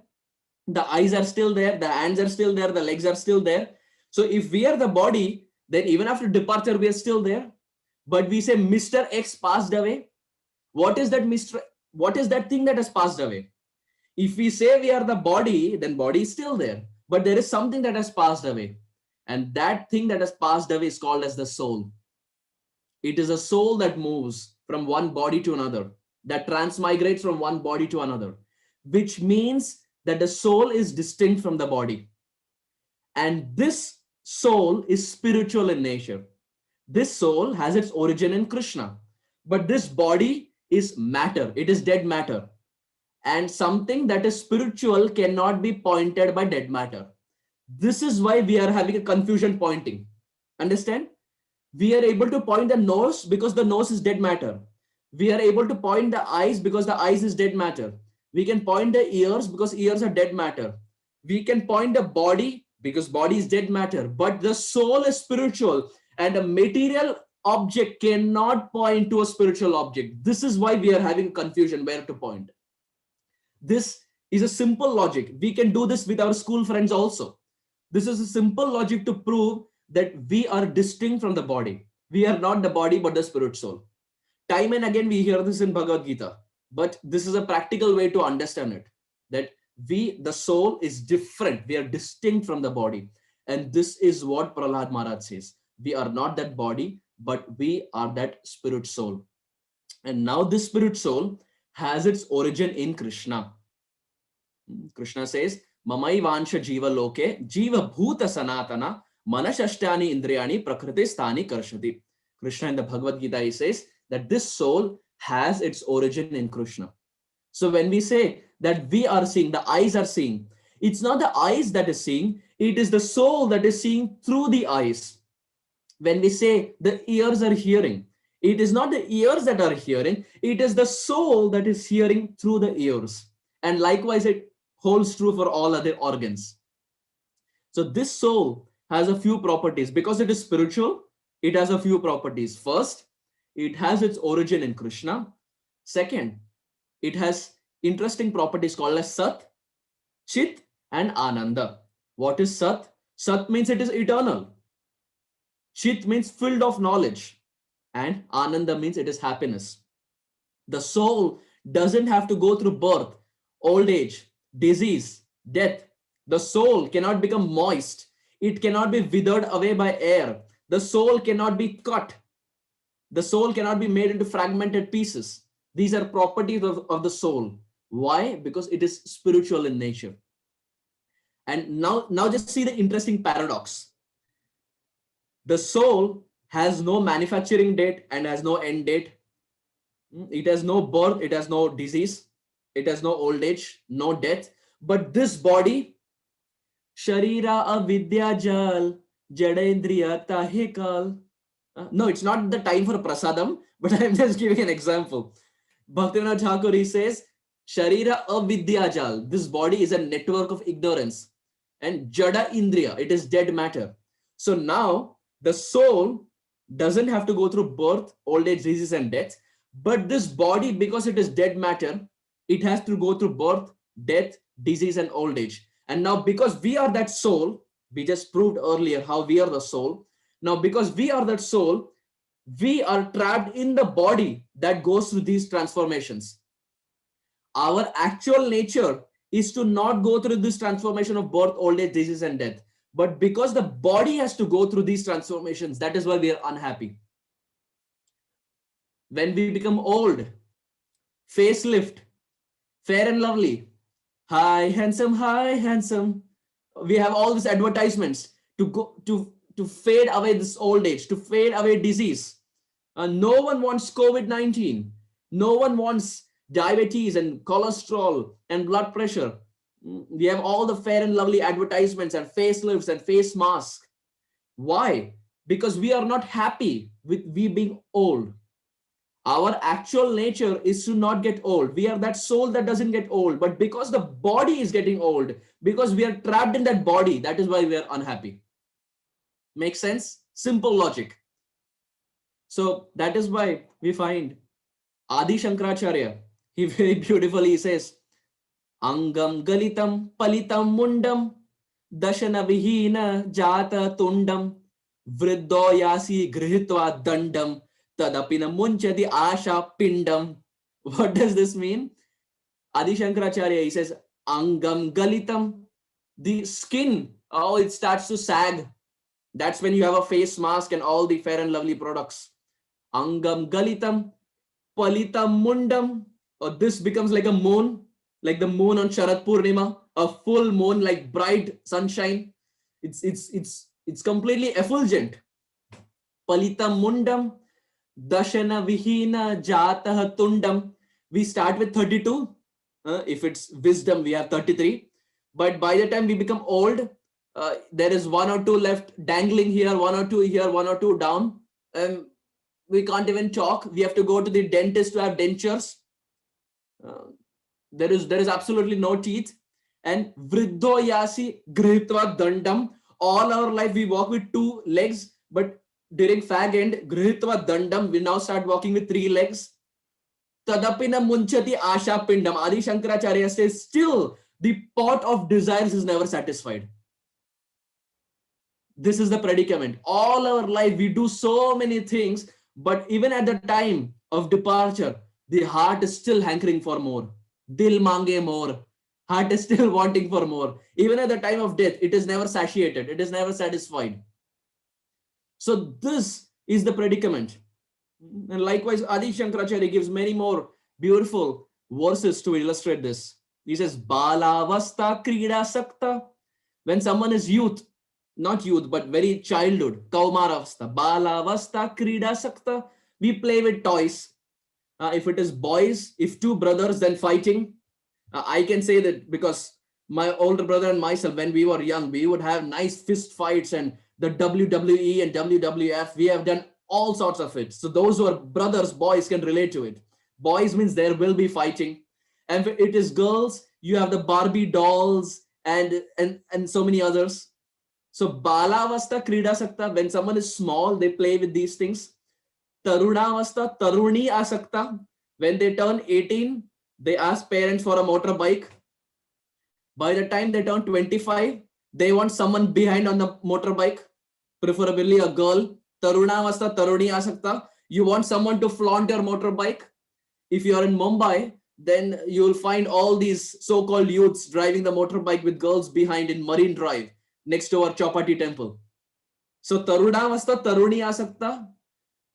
The eyes are still there. The hands are still there. The legs are still there. So if we are the body, then even after departure, we are still there. But we say Mr. X passed away. What is that Mr. What is that thing that has passed away? If we say we are the body, then body is still there. But there is something that has passed away. And that thing that has passed away is called as the soul. It is a soul that moves from one body to another, that transmigrates from one body to another, which means that the soul is distinct from the body. And this soul is spiritual in nature. This soul has its origin in Krishna. But this body is matter, it is dead matter. And something that is spiritual cannot be pointed by dead matter. This is why we are having a confusion pointing. Understand? We are able to point the nose because the nose is dead matter. We are able to point the eyes because the eyes is dead matter. We can point the ears because ears are dead matter. We can point the body because body is dead matter. But the soul is spiritual, and a material object cannot point to a spiritual object. This is why we are having confusion where to point. This is a simple logic. We can do this with our school friends also. This is a simple logic to prove that we are distinct from the body. We are not the body, but the spirit soul. Time and again, we hear this in Bhagavad Gita, but this is a practical way to understand it, that the soul is different. We are distinct from the body. And this is what Prahlad Maharaj says. We are not that body, but we are that spirit soul. And now this spirit soul has its origin in Krishna. Krishna says, Mamai Vansha Jiva Loke, Jiva Bhuta Sanatana, Manashashtani Indriyani, Prakriti Sthani Karshati. Krishna in the Bhagavad Gita, he says that this soul has its origin in Krishna. So when we say that we are seeing, the eyes are seeing, it's not the eyes that is seeing, it is the soul that is seeing through the eyes. When we say the ears are hearing, it is not the ears that are hearing, it is the soul that is hearing through the ears. And likewise, it holds true for all other organs. So this soul has a few properties. Because it is spiritual, it has a few properties. First, it has its origin in Krishna. Second, it has interesting properties called as Sat, Chit, and Ananda. What is Sat? Sat means it is eternal. Chit means filled of knowledge. And Ananda means it is happiness. The soul doesn't have to go through birth, old age, disease, death. The soul cannot become moist. It cannot be withered away by air. The soul cannot be cut. The soul cannot be made into fragmented pieces. These are properties of the soul. Why? Because it is spiritual in nature. And now just see the interesting paradox. The soul has no manufacturing date and has no end date. It has no birth, it has no disease, it has no old age, no death. But this body, Sharira avidya jal, Jadendriya tahikal. No, it's not the time for prasadam, but I'm just giving an example. Bhaktivinoda Thakur, he says, Sharira avidya jal. This body is a network of ignorance. And Jada Indriya, it is dead matter. So now the soul doesn't have to go through birth, old age, disease, and death. But this body, because it is dead matter, it has to go through birth, death, disease, and old age. And now because we are that soul, we just proved earlier how we are the soul. Now because we are that soul, we are trapped in the body that goes through these transformations. Our actual nature is to not go through this transformation of birth, old age, disease, and death. But because the body has to go through these transformations, that is why we are unhappy. When we become old, facelift, fair and lovely, hi handsome. We have all these advertisements to go to fade away this old age, to fade away disease. No one wants COVID-19. No one wants diabetes and cholesterol and blood pressure. We have all the fair and lovely advertisements and facelifts and face masks. Why? Because we are not happy with we being old. Our actual nature is to not get old. We are that soul that doesn't get old. But because the body is getting old, because we are trapped in that body, that is why we are unhappy. Make sense? Simple logic. So that is why we find Adi Shankaracharya, he very beautifully says, Angam galitam palitam mundam dashana vihina jata tundam vriddho yasi grihitva dandam tadapina munchati asha pindam. What does this mean? Adi Shankaracharya, he says, Angam Galitam, the skin, oh, it starts to sag. That's when you have a face mask and all the fair and lovely products. Angam Galitam, Palitam Mundam, or this becomes like a moon, like the moon on Sharat Purnima, a full moon, like bright sunshine. It's completely effulgent. Palitam Mundam, Dashana Vihina Jatah Tundam. We start with 32. If it's wisdom, we have 33. But by the time we become old, there is one or two left dangling here, one or two here, one or two down. And we can't even talk. We have to go to the dentist to have dentures. Uh, there is absolutely no teeth. And Vriddho Yasi Grihitva Dandam. All our life we walk with two legs, but during fag end, Grihitva Dandam, we now start walking with three legs. Tadapina Munchati Asha Pindam. Adi Shankaracharya says, still the pot of desires is never satisfied. This is the predicament. All our life we do so many things, but even at the time of departure, the heart is still hankering for more. Dil mange more. Heart is still wanting for more. Even at the time of death, it is never satiated. It is never satisfied. So this is the predicament. And likewise, Adi Shankaracharya gives many more beautiful verses to illustrate this. He says, Balavasta Krida Sakta. When someone is youth, not youth, but very childhood, Kaumaravasta, Balavasta Krida Sakta. We play with toys. If it is boys, if two brothers, then fighting. I can say that because my older brother and myself, when we were young, we would have nice fist fights and the WWE and WWF. We have done all sorts of it. So those who are brothers, boys can relate to it. Boys means there will be fighting. And if it is girls, you have the Barbie dolls and so many others. So Balavasta Krida Sakta, when someone is small, they play with these things. Tarunavasta Taruni Asakta, when they turn 18, they ask parents for a motorbike. By the time they turn 25, they want someone behind on the motorbike, preferably a girl. Tarunavasta Taruni Asakta, you want someone to flaunt your motorbike. If you are in Mumbai, then you will find all these so-called youths driving the motorbike with girls behind in Marine Drive, next to our Chapati temple. So Tarunavasta Taruni Asakta,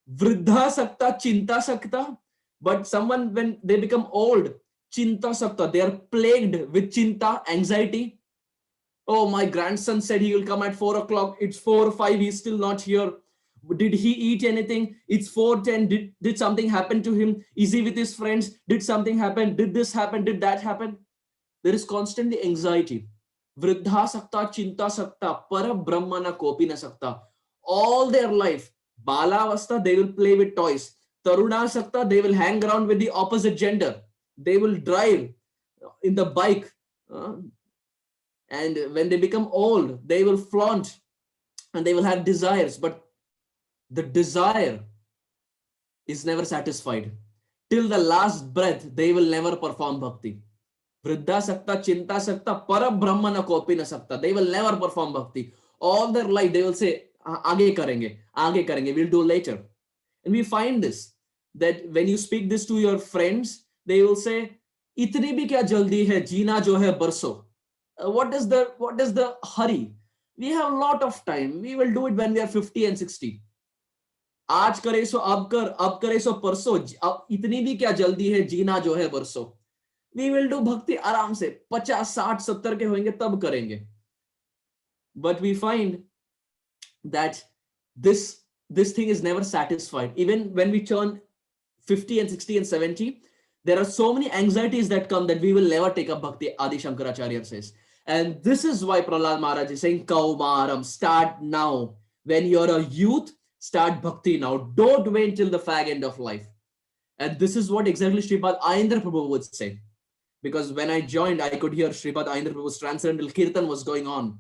Vriddha Sakta, Chinta Sakta. But someone, when they become old, Chinta Sakta, they are plagued with Chinta, anxiety. Oh, my grandson said he will come at 4 o'clock. It's 4 or 5, he's still not here. Did he eat anything? It's 4:10. Did something happen to him? Is he with his friends? Did something happen? Did this happen? Did that happen? There is constantly anxiety. Vriddha Sakta, Chinta Sakta, Para Brahmana Kopina Sakta. All their life, Balavasta, they will play with toys. Taruna Sakta, they will hang around with the opposite gender. They will drive in the bike. And when they become old, they will flaunt and they will have desires. But the desire is never satisfied. Till the last breath, they will never perform bhakti. Vriddha Sakta, Chinta Sakta, Para Brahmana Kopina Sakta. They will never perform bhakti. All their life, they will say, Aage karenge, we'll do later. And we find this, that when you speak this to your friends, they will say, Itni bhi kya jaldi hai, jeena jo hai barso. What is the hurry? We have a lot of time. We will do it when we are 50 and 60. आज करे सो अब करे सो परसों, इतनी भी क्या जल्दी है, जीना जो है बरसों. We will do bhakti आराम से 50, 60, 70 के होंगे तब करेंगे. But we find that this thing is never satisfied. Even when we turn 50 and 60 and 70, there are so many anxieties that come that we will never take up bhakti, Adi Shankaracharya says. And this is why Prahlad Maharaj is saying, Kaumaram, start now. When you're a youth, start bhakti now. Don't wait till the fag end of life. And this is what exactly Sripad Ayendra Prabhu would say. Because when I joined, I could hear Sripad Ayendra Prabhu's transcendental kirtan was going on.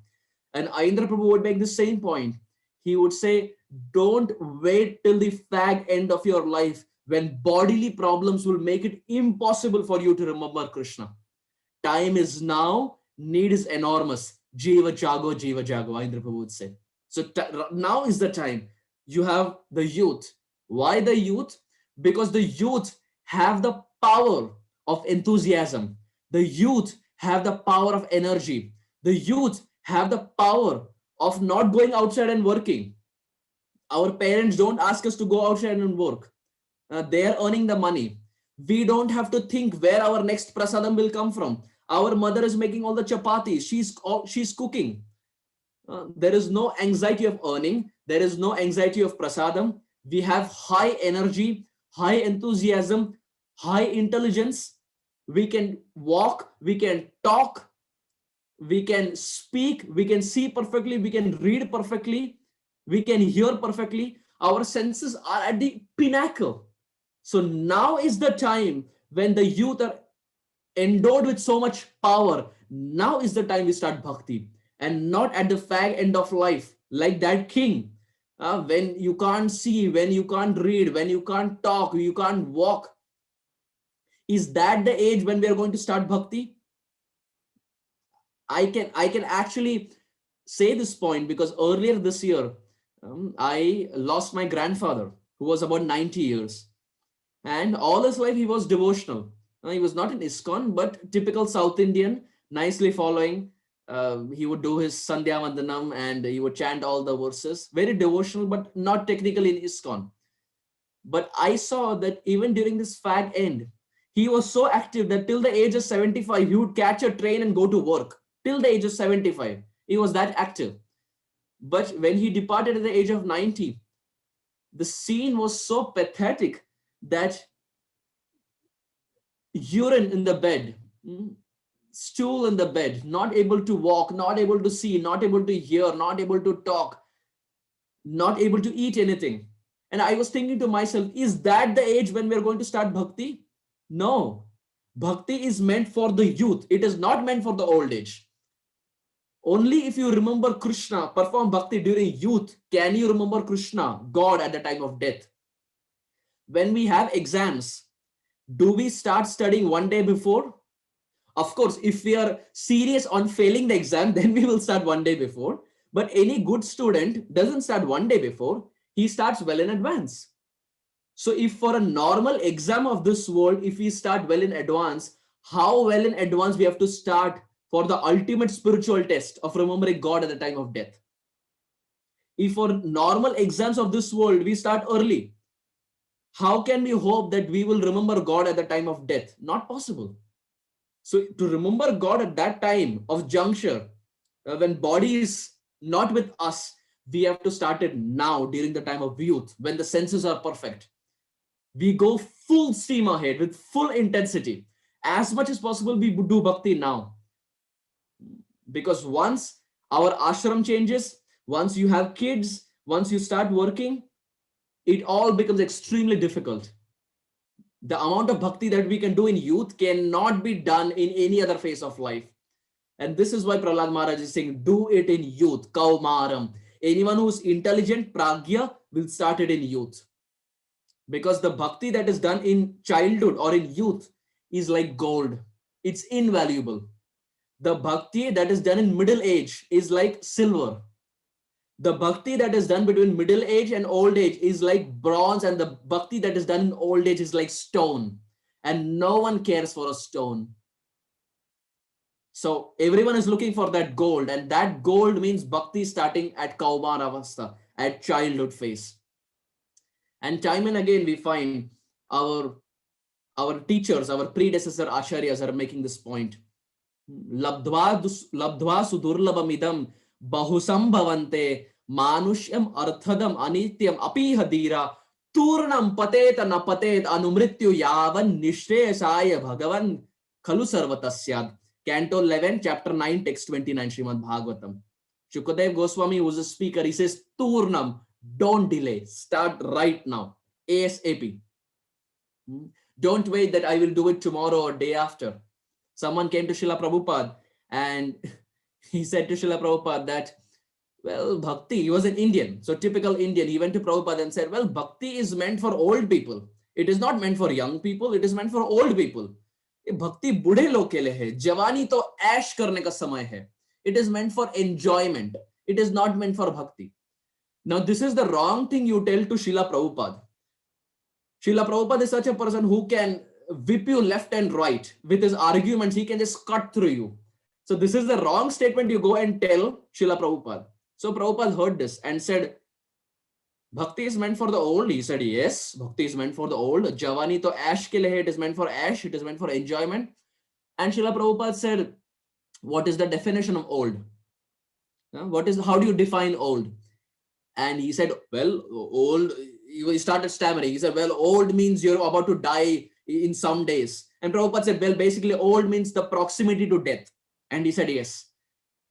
And Ayendra Prabhu would make the same point. He would say, don't wait till the fag end of your life when bodily problems will make it impossible for you to remember Krishna. Time is now, need is enormous. Jiva Jago, Ayendra Prabhu would say. So now is the time. You have the youth. Why the youth? Because the youth have the power of enthusiasm. The youth have the power of energy. The youth have the power of not going outside and working. Our parents don't ask us to go outside and work. They are earning the money. We don't have to think where our next prasadam will come from. Our mother is making all the chapatis. She's cooking. There is no anxiety of earning. There is no anxiety of prasadam. We have high energy, high enthusiasm, high intelligence. We can walk, we can talk, we can speak, we can see perfectly, we can read perfectly, we can hear perfectly. Our senses are at the pinnacle. So now is the time when the youth are endowed with so much power. Now is the time we start bhakti, and not at the fag end of life like that king. When you can't see, when you can't read, when you can't talk, you can't walk. Is that the age when we are going to start bhakti? I can actually say this point because earlier this year, I lost my grandfather who was about 90 years, and all his life he was devotional. He was not an ISKCON, but typical South Indian, nicely following. He would do his Sandhya Vandanam and he would chant all the verses. Very devotional, but not technically in ISKCON. But I saw that even during this fag end, he was so active that till the age of 75, he would catch a train and go to work. Till the age of 75, he was that active. But when he departed at the age of 90, the scene was so pathetic that urine in the bed, stool in the bed, not able to walk, not able to see, not able to hear, not able to talk, not able to eat anything. And I was thinking to myself, is that the age when we're going to start bhakti? No. Bhakti is meant for the youth. It is not meant for the old age. Only if you remember Krishna, perform bhakti during youth, can you remember Krishna, God, at the time of death. When we have exams, do we start studying one day before? Of course, if we are serious on failing the exam, then we will start one day before. But any good student doesn't start one day before. He starts well in advance. So if for a normal exam of this world, if we start well in advance, how well in advance we have to start for the ultimate spiritual test of remembering God at the time of death? If for normal exams of this world, we start early, how can we hope that we will remember God at the time of death? Not possible. So to remember God at that time of juncture, when body is not with us, we have to start it now during the time of youth, when the senses are perfect. We go full steam ahead with full intensity. As much as possible, we do bhakti now. Because once our ashram changes, once you have kids, once you start working, it all becomes extremely difficult. The amount of bhakti that we can do in youth cannot be done in any other phase of life. And this is why Prahlad Maharaj is saying, do it in youth, kaumaram. Anyone who's intelligent, pragya, will start it in youth. Because the bhakti that is done in childhood or in youth is like gold. It's invaluable. The bhakti that is done in middle age is like silver. The bhakti that is done between middle age and old age is like bronze, and the bhakti that is done in old age is like stone. And no one cares for a stone. So everyone is looking for that gold, and that gold means bhakti starting at Kaumar Avastha, at childhood phase. And time and again we find our teachers, our predecessor acharyas are making this point. Labdva sudurlabamidam bahusambhavante manushyam arthadam anityam apihadira turnam patet napatet anumrityu yavan nishreyasaya bhagavan khalu sarvatasyad. Canto 11, chapter 9, text 29, Srimad Bhagavatam. Shukadev Goswami, who's a speaker, he says, Turnam, don't delay, start right now, ASAP. Don't wait that I will do it tomorrow or day after. Someone came to Srila Prabhupada and he said to Srila Prabhupada that, well, bhakti, he was an Indian, so typical Indian. He went to Prabhupada and said, well, bhakti is meant for old people. It is not meant for young people, it is meant for old people. भक्ति बूढ़े लोग के लिए है, जवानी तो ऐश करने का समय है. It is meant for enjoyment. It is not meant for bhakti. Now this is the wrong thing you tell to Srila Prabhupada. Srila Prabhupada is such a person who can whip you left and right with his arguments. He can just cut through you. So this is the wrong statement you go and tell Srila Prabhupada. So Prabhupada heard this and said, Bhakti is meant for the old. He said, yes, Bhakti is meant for the old. Javani to ash ke liye, it is meant for ash. It is meant for enjoyment. And Srila Prabhupada said, what is the definition of old? How do you define old? And he said, well, old, he started stammering. He said, well, old means you're about to die in some days. And Prabhupada said, well, basically old means the proximity to death. And he said, yes.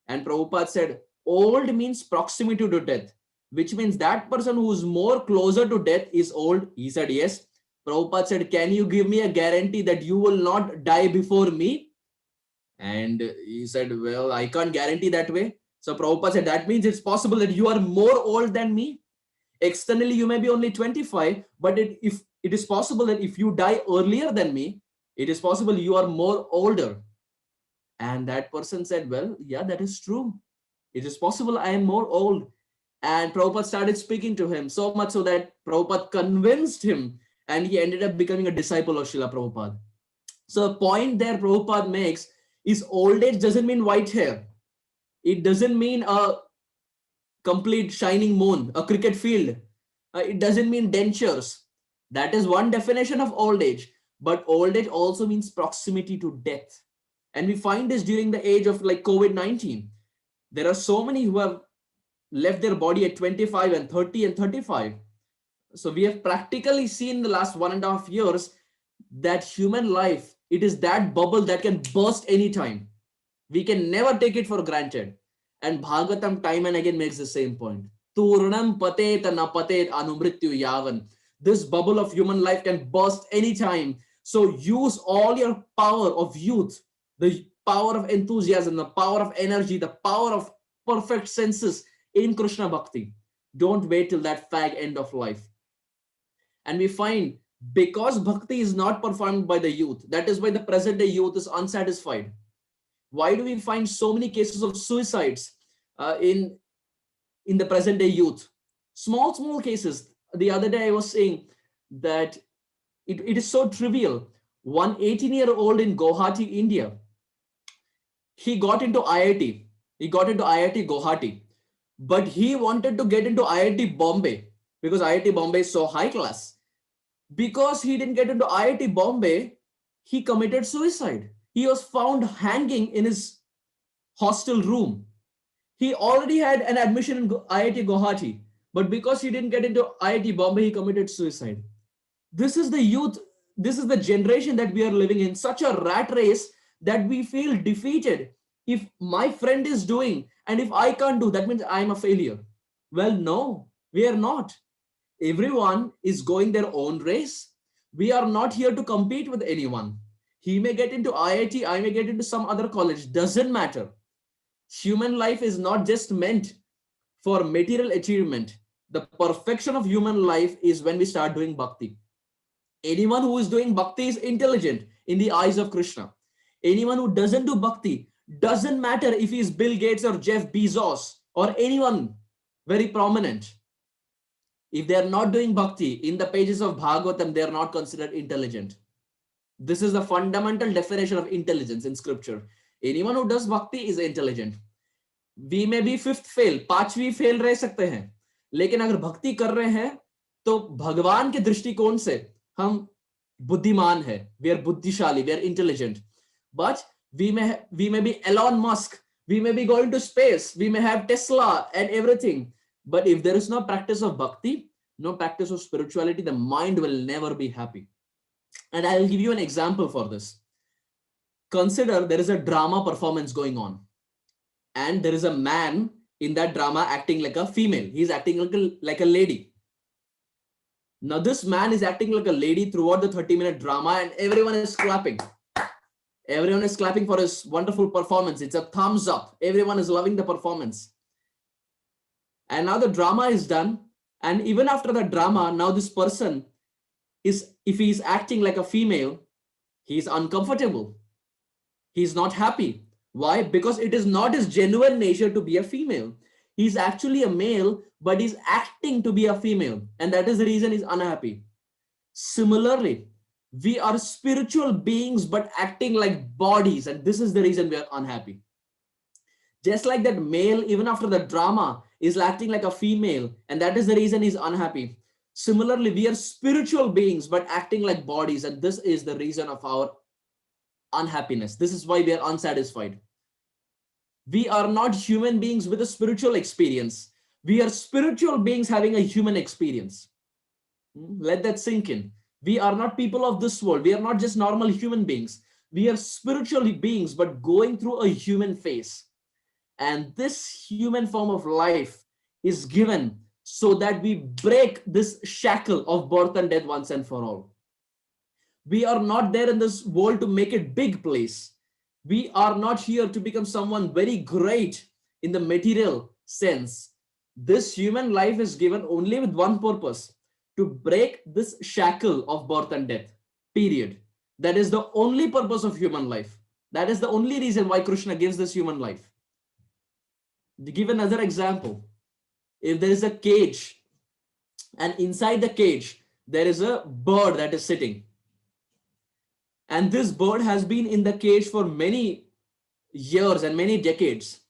And Prabhupada said, old means proximity to death, which means that person who's more closer to death is old. He said, yes. Prabhupada said, can you give me a guarantee that you will not die before me? And he said, well, I can't guarantee that way. So Prabhupada said, that means it's possible that you are more old than me. Externally, you may be only 25, but if it is possible that if you die earlier than me, it is possible you are more older. And that person said, well, yeah, that is true. It is possible I am more old. And Prabhupada started speaking to him so much so that Prabhupada convinced him and he ended up becoming a disciple of Srila Prabhupada. So a point there Prabhupada makes is old age doesn't mean white hair. It doesn't mean a complete shining moon, a cricket field. It doesn't mean dentures. That is one definition of old age. But old age also means proximity to death. And we find this during the age of like COVID-19. There are so many who have left their body at 25 and 30 and 35. So we have practically seen in the last 1.5 years that human life, it is that bubble that can burst anytime. We can never take it for granted. And Bhagavatam time and again makes the same point. Turnam patet na patet anumrityu yavan. This bubble of human life can burst anytime. So use all your power of youth, the power of enthusiasm, the power of energy, the power of perfect senses in Krishna Bhakti. Don't wait till that fag end of life. And we find because Bhakti is not performed by the youth, that is why the present day youth is unsatisfied. Why do we find so many cases of suicides in the present day youth? Small cases. The other day I was saying that it is so trivial. One 18-year-old in Guwahati, India, he got into IIT. He got into IIT Guwahati. But he wanted to get into IIT Bombay because IIT Bombay is so high class. Because he didn't get into IIT Bombay, he committed suicide. He was found hanging in his hostel room. He already had an admission in IIT Guwahati, but because he didn't get into IIT Bombay, he committed suicide. This is the youth, this is the generation that we are living in, such a rat race that we feel defeated. If my friend is doing, and if I can't do, that means I'm a failure. Well, no, we are not. Everyone is going their own race. We are not here to compete with anyone. He may get into IIT, I may get into some other college, doesn't matter. Human life is not just meant for material achievement. The perfection of human life is when we start doing bhakti. Anyone who is doing bhakti is intelligent in the eyes of Krishna. Anyone who doesn't do bhakti, doesn't matter if he's Bill Gates or Jeff Bezos or anyone very prominent. If they are not doing bhakti in the pages of Bhagavatam, they are not considered intelligent. This is the fundamental definition of intelligence in scripture. Anyone who does bhakti is intelligent. We may be fifth fail, पांचवी fail रह सकते हैं, लेकिन अगर भक्ति कर रहे हैं तो भगवान के दृष्टिकोण से हम बुद्धिमान है. We are बुद्धिशाली, we are intelligent. But we may be Elon Musk, we may be going to space, we may have Tesla and everything. But if there is no practice of bhakti, no practice of spirituality, the mind will never be happy. And I will give you an example for this. Consider there is a drama performance going on. And there is a man in that drama acting like a female. He's acting like a lady. Now this man is acting like a lady throughout the 30-minute drama and everyone is clapping. Everyone is clapping for his wonderful performance. It's a thumbs up. Everyone is loving the performance. And now the drama is done. And even after the drama, now this person is, if he is acting like a female, he is uncomfortable. He is not happy. Why? Because it is not his genuine nature to be a female. He's actually a male, but he's acting to be a female. And that is the reason he's unhappy. Similarly, We are spiritual beings, but acting like bodies. And this is the reason we are unhappy. Just like that male, even after the drama, is acting like a female. And that is the reason he's unhappy. Similarly, we are spiritual beings, but acting like bodies. And this is the reason of our unhappiness. This is why we are unsatisfied. We are not human beings with a spiritual experience. We are spiritual beings having a human experience. Let that sink in. We are not people of this world. We are not just normal human beings. We are spiritual beings, but going through a human phase. And this human form of life is given so that we break this shackle of birth and death once and for all. We are not there in this world to make it big place. We are not here to become someone very great in the material sense. This human life is given only with one purpose: to break this shackle of birth and death. Period. That is the only purpose of human life. That is the only reason why Krishna gives this human life. To give another example, if there is a cage and inside the cage there is a bird that is sitting, and this bird has been in the cage for many years and many decades,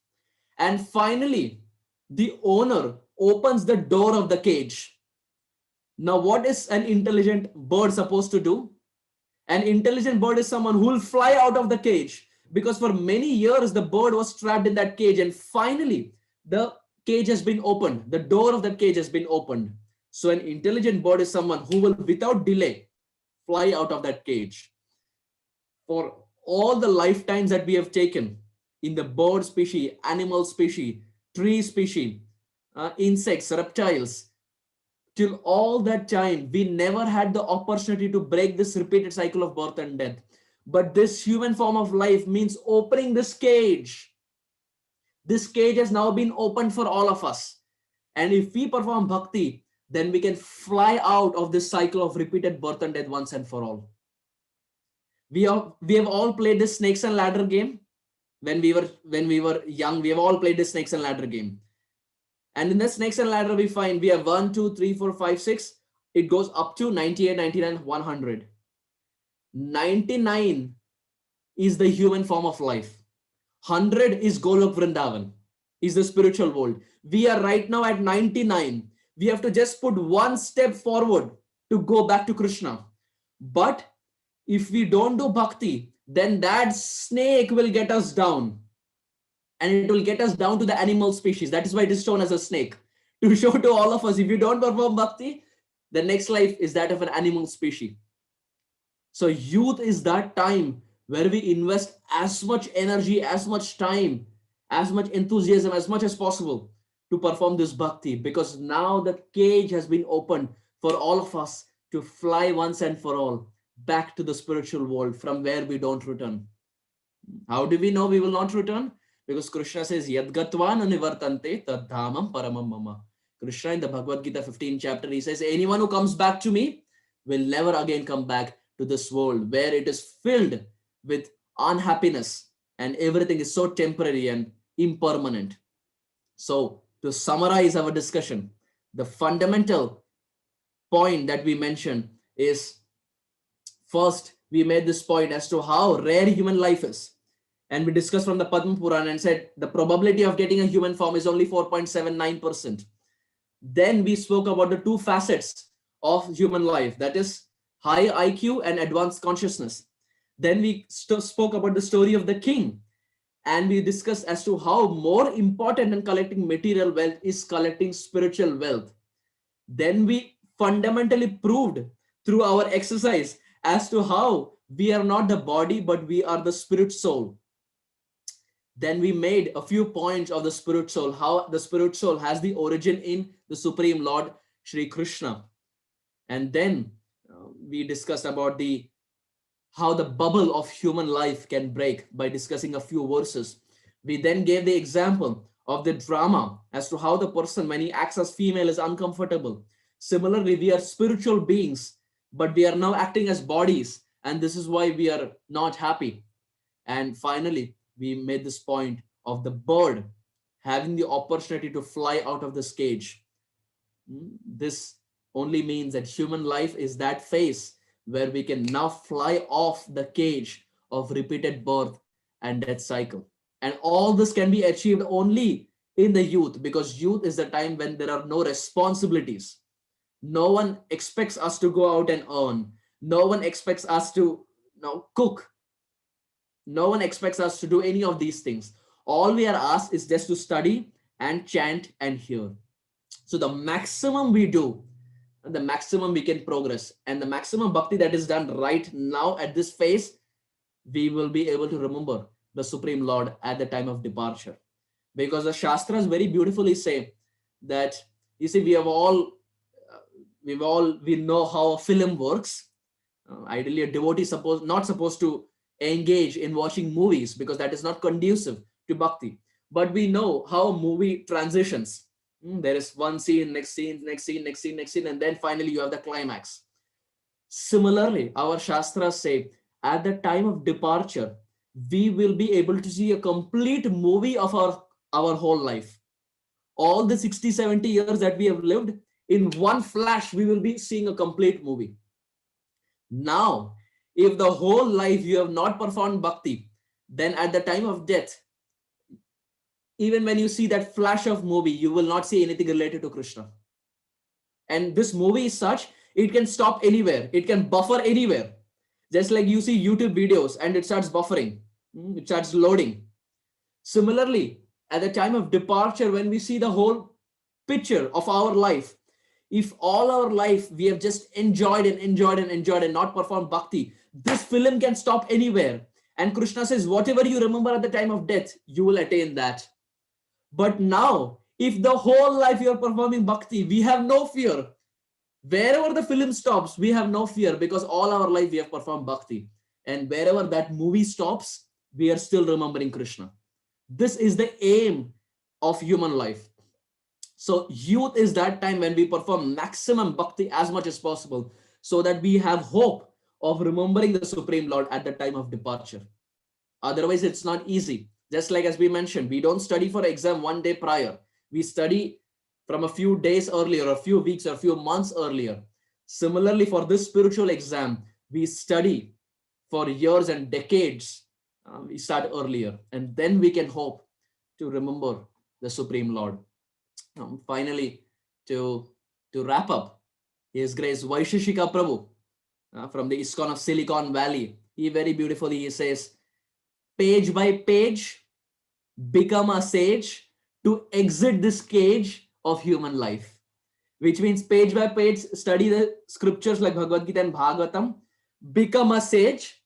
and finally the owner opens the door of the cage. Now what is an intelligent bird supposed to do? An intelligent bird is someone who will fly out of the cage, because for many years the bird was trapped in that cage, and finally the cage has been opened, the door of that cage has been opened. So an intelligent bird is someone who will without delay fly out of that cage. For all the lifetimes that we have taken in the bird species, animal species, tree species, insects, reptiles, till all that time, we never had the opportunity to break this repeated cycle of birth and death. But this human form of life means opening this cage. This cage has now been opened for all of us. And if we perform bhakti, then we can fly out of this cycle of repeated birth and death once and for all. We have all played this snakes and ladder game when we were young. We have all played this snakes and ladder game. And in the snakes and ladder, we find we have 1, 2, 3, 4, 5, 6. It goes up to 98, 99, 100. 99 is the human form of life. 100 is Golok Vrindavan, is the spiritual world. We are right now at 99. We have to just put one step forward to go back to Krishna. But if we don't do bhakti, then that snake will get us down. And it will get us down to the animal species. That is why it is shown as a snake. To show to all of us, if you don't perform bhakti, the next life is that of an animal species. So youth is that time where we invest as much energy, as much time, as much enthusiasm, as much as possible to perform this bhakti, because now the cage has been opened for all of us to fly once and for all back to the spiritual world from where we don't return. How do we know we will not return? Because Krishna says, Yadgatvan anivartante tadhamam paramam mama. Krishna in the Bhagavad Gita 15th chapter, he says, anyone who comes back to me will never again come back to this world where it is filled with unhappiness and everything is so temporary and impermanent. So to summarize our discussion, the fundamental point that we mentioned is, first, we made this point as to how rare human life is. And we discussed from the Padma Purana and said the probability of getting a human form is only 4.79%. Then we spoke about the two facets of human life, that is high IQ and advanced consciousness. Then we spoke about the story of the king, and we discussed as to how more important than collecting material wealth is collecting spiritual wealth. Then we fundamentally proved through our exercise as to how we are not the body, but we are the spirit soul. Then we made a few points of the spirit soul, how the spirit soul has the origin in the Supreme Lord, Shri Krishna. And then we discussed about how the bubble of human life can break by discussing a few verses. We then gave the example of the drama as to how the person, when he acts as female, is uncomfortable. Similarly, we are spiritual beings, but we are now acting as bodies, and this is why we are not happy. And finally, we made this point of the bird having the opportunity to fly out of this cage. This only means that human life is that phase where we can now fly off the cage of repeated birth and death cycle. And all this can be achieved only in the youth, because youth is the time when there are no responsibilities. No one expects us to go out and earn. No one expects us to cook. No one expects us to do any of these things. All we are asked is just to study and chant and hear. So the maximum we do, the maximum we can progress, and the maximum bhakti that is done right now at this phase, we will be able to remember the Supreme Lord at the time of departure. Because the Shastras very beautifully say that, you see, we know how a film works. Ideally, a devotee not supposed to engage in watching movies, because that is not conducive to bhakti. But we know how a movie transitions. There is one scene, next scene, next scene, next scene, next scene, and then finally you have the climax. Similarly, our Shastras say at the time of departure, we will be able to see a complete movie of our whole life. All the 60, 70 years that we have lived, in one flash, we will be seeing a complete movie. Now, if the whole life you have not performed bhakti, then at the time of death, even when you see that flash of movie, you will not see anything related to Krishna. And this movie is such, it can stop anywhere. It can buffer anywhere. Just like you see YouTube videos and it starts buffering. It starts loading. Similarly, at the time of departure, when we see the whole picture of our life, if all our life we have just enjoyed and enjoyed and enjoyed and not performed bhakti, this film can stop anywhere. And Krishna says, whatever you remember at the time of death, you will attain that. But now, if the whole life you are performing bhakti, we have no fear. Wherever the film stops, we have no fear, because all our life we have performed bhakti. And wherever that movie stops, we are still remembering Krishna. This is the aim of human life. So youth is that time when we perform maximum bhakti as much as possible, so that we have hope of remembering the Supreme Lord at the time of departure. Otherwise, it's not easy. Just like as we mentioned, we don't study for exam one day prior. We study from a few days earlier, or a few weeks, or a few months earlier. Similarly, for this spiritual exam, we study for years and decades. We start earlier, and then we can hope to remember the Supreme Lord. Finally, to wrap up, His Grace Vaisheshika Prabhu from the ISKCON of Silicon Valley, he very beautifully he says, page by page, become a sage to exit this cage of human life. Which means page by page, study the scriptures like Bhagavad Gita and Bhagavatam, become a sage,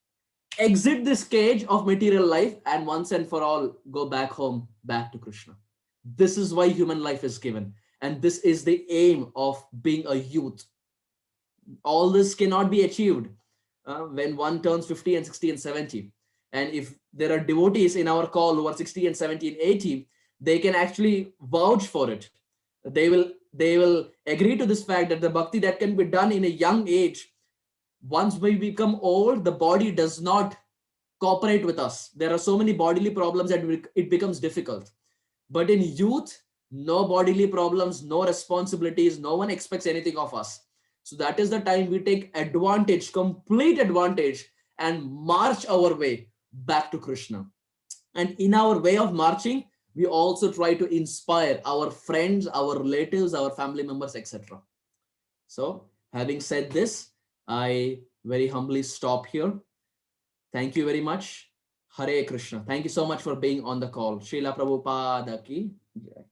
exit this cage of material life, and once and for all, go back home, back to Krishna. This is why human life is given. And this is the aim of being a youth. All this cannot be achieved when one turns 50 and 60 and 70. And if there are devotees in our call who are 60 and 70 and 80, they can actually vouch for it. They will agree to this fact that the bhakti that can be done in a young age, once we become old, the body does not cooperate with us. There are so many bodily problems that it becomes difficult. But in youth, no bodily problems, no responsibilities, no one expects anything of us. So that is the time we take advantage, complete advantage, and march our way back to Krishna. And in our way of marching, we also try to inspire our friends, our relatives, our family members, etc. So having said this, I very humbly stop here. Thank you very much. Hare Krishna. Thank you so much for being on the call. Srila Prabhupada ki jai.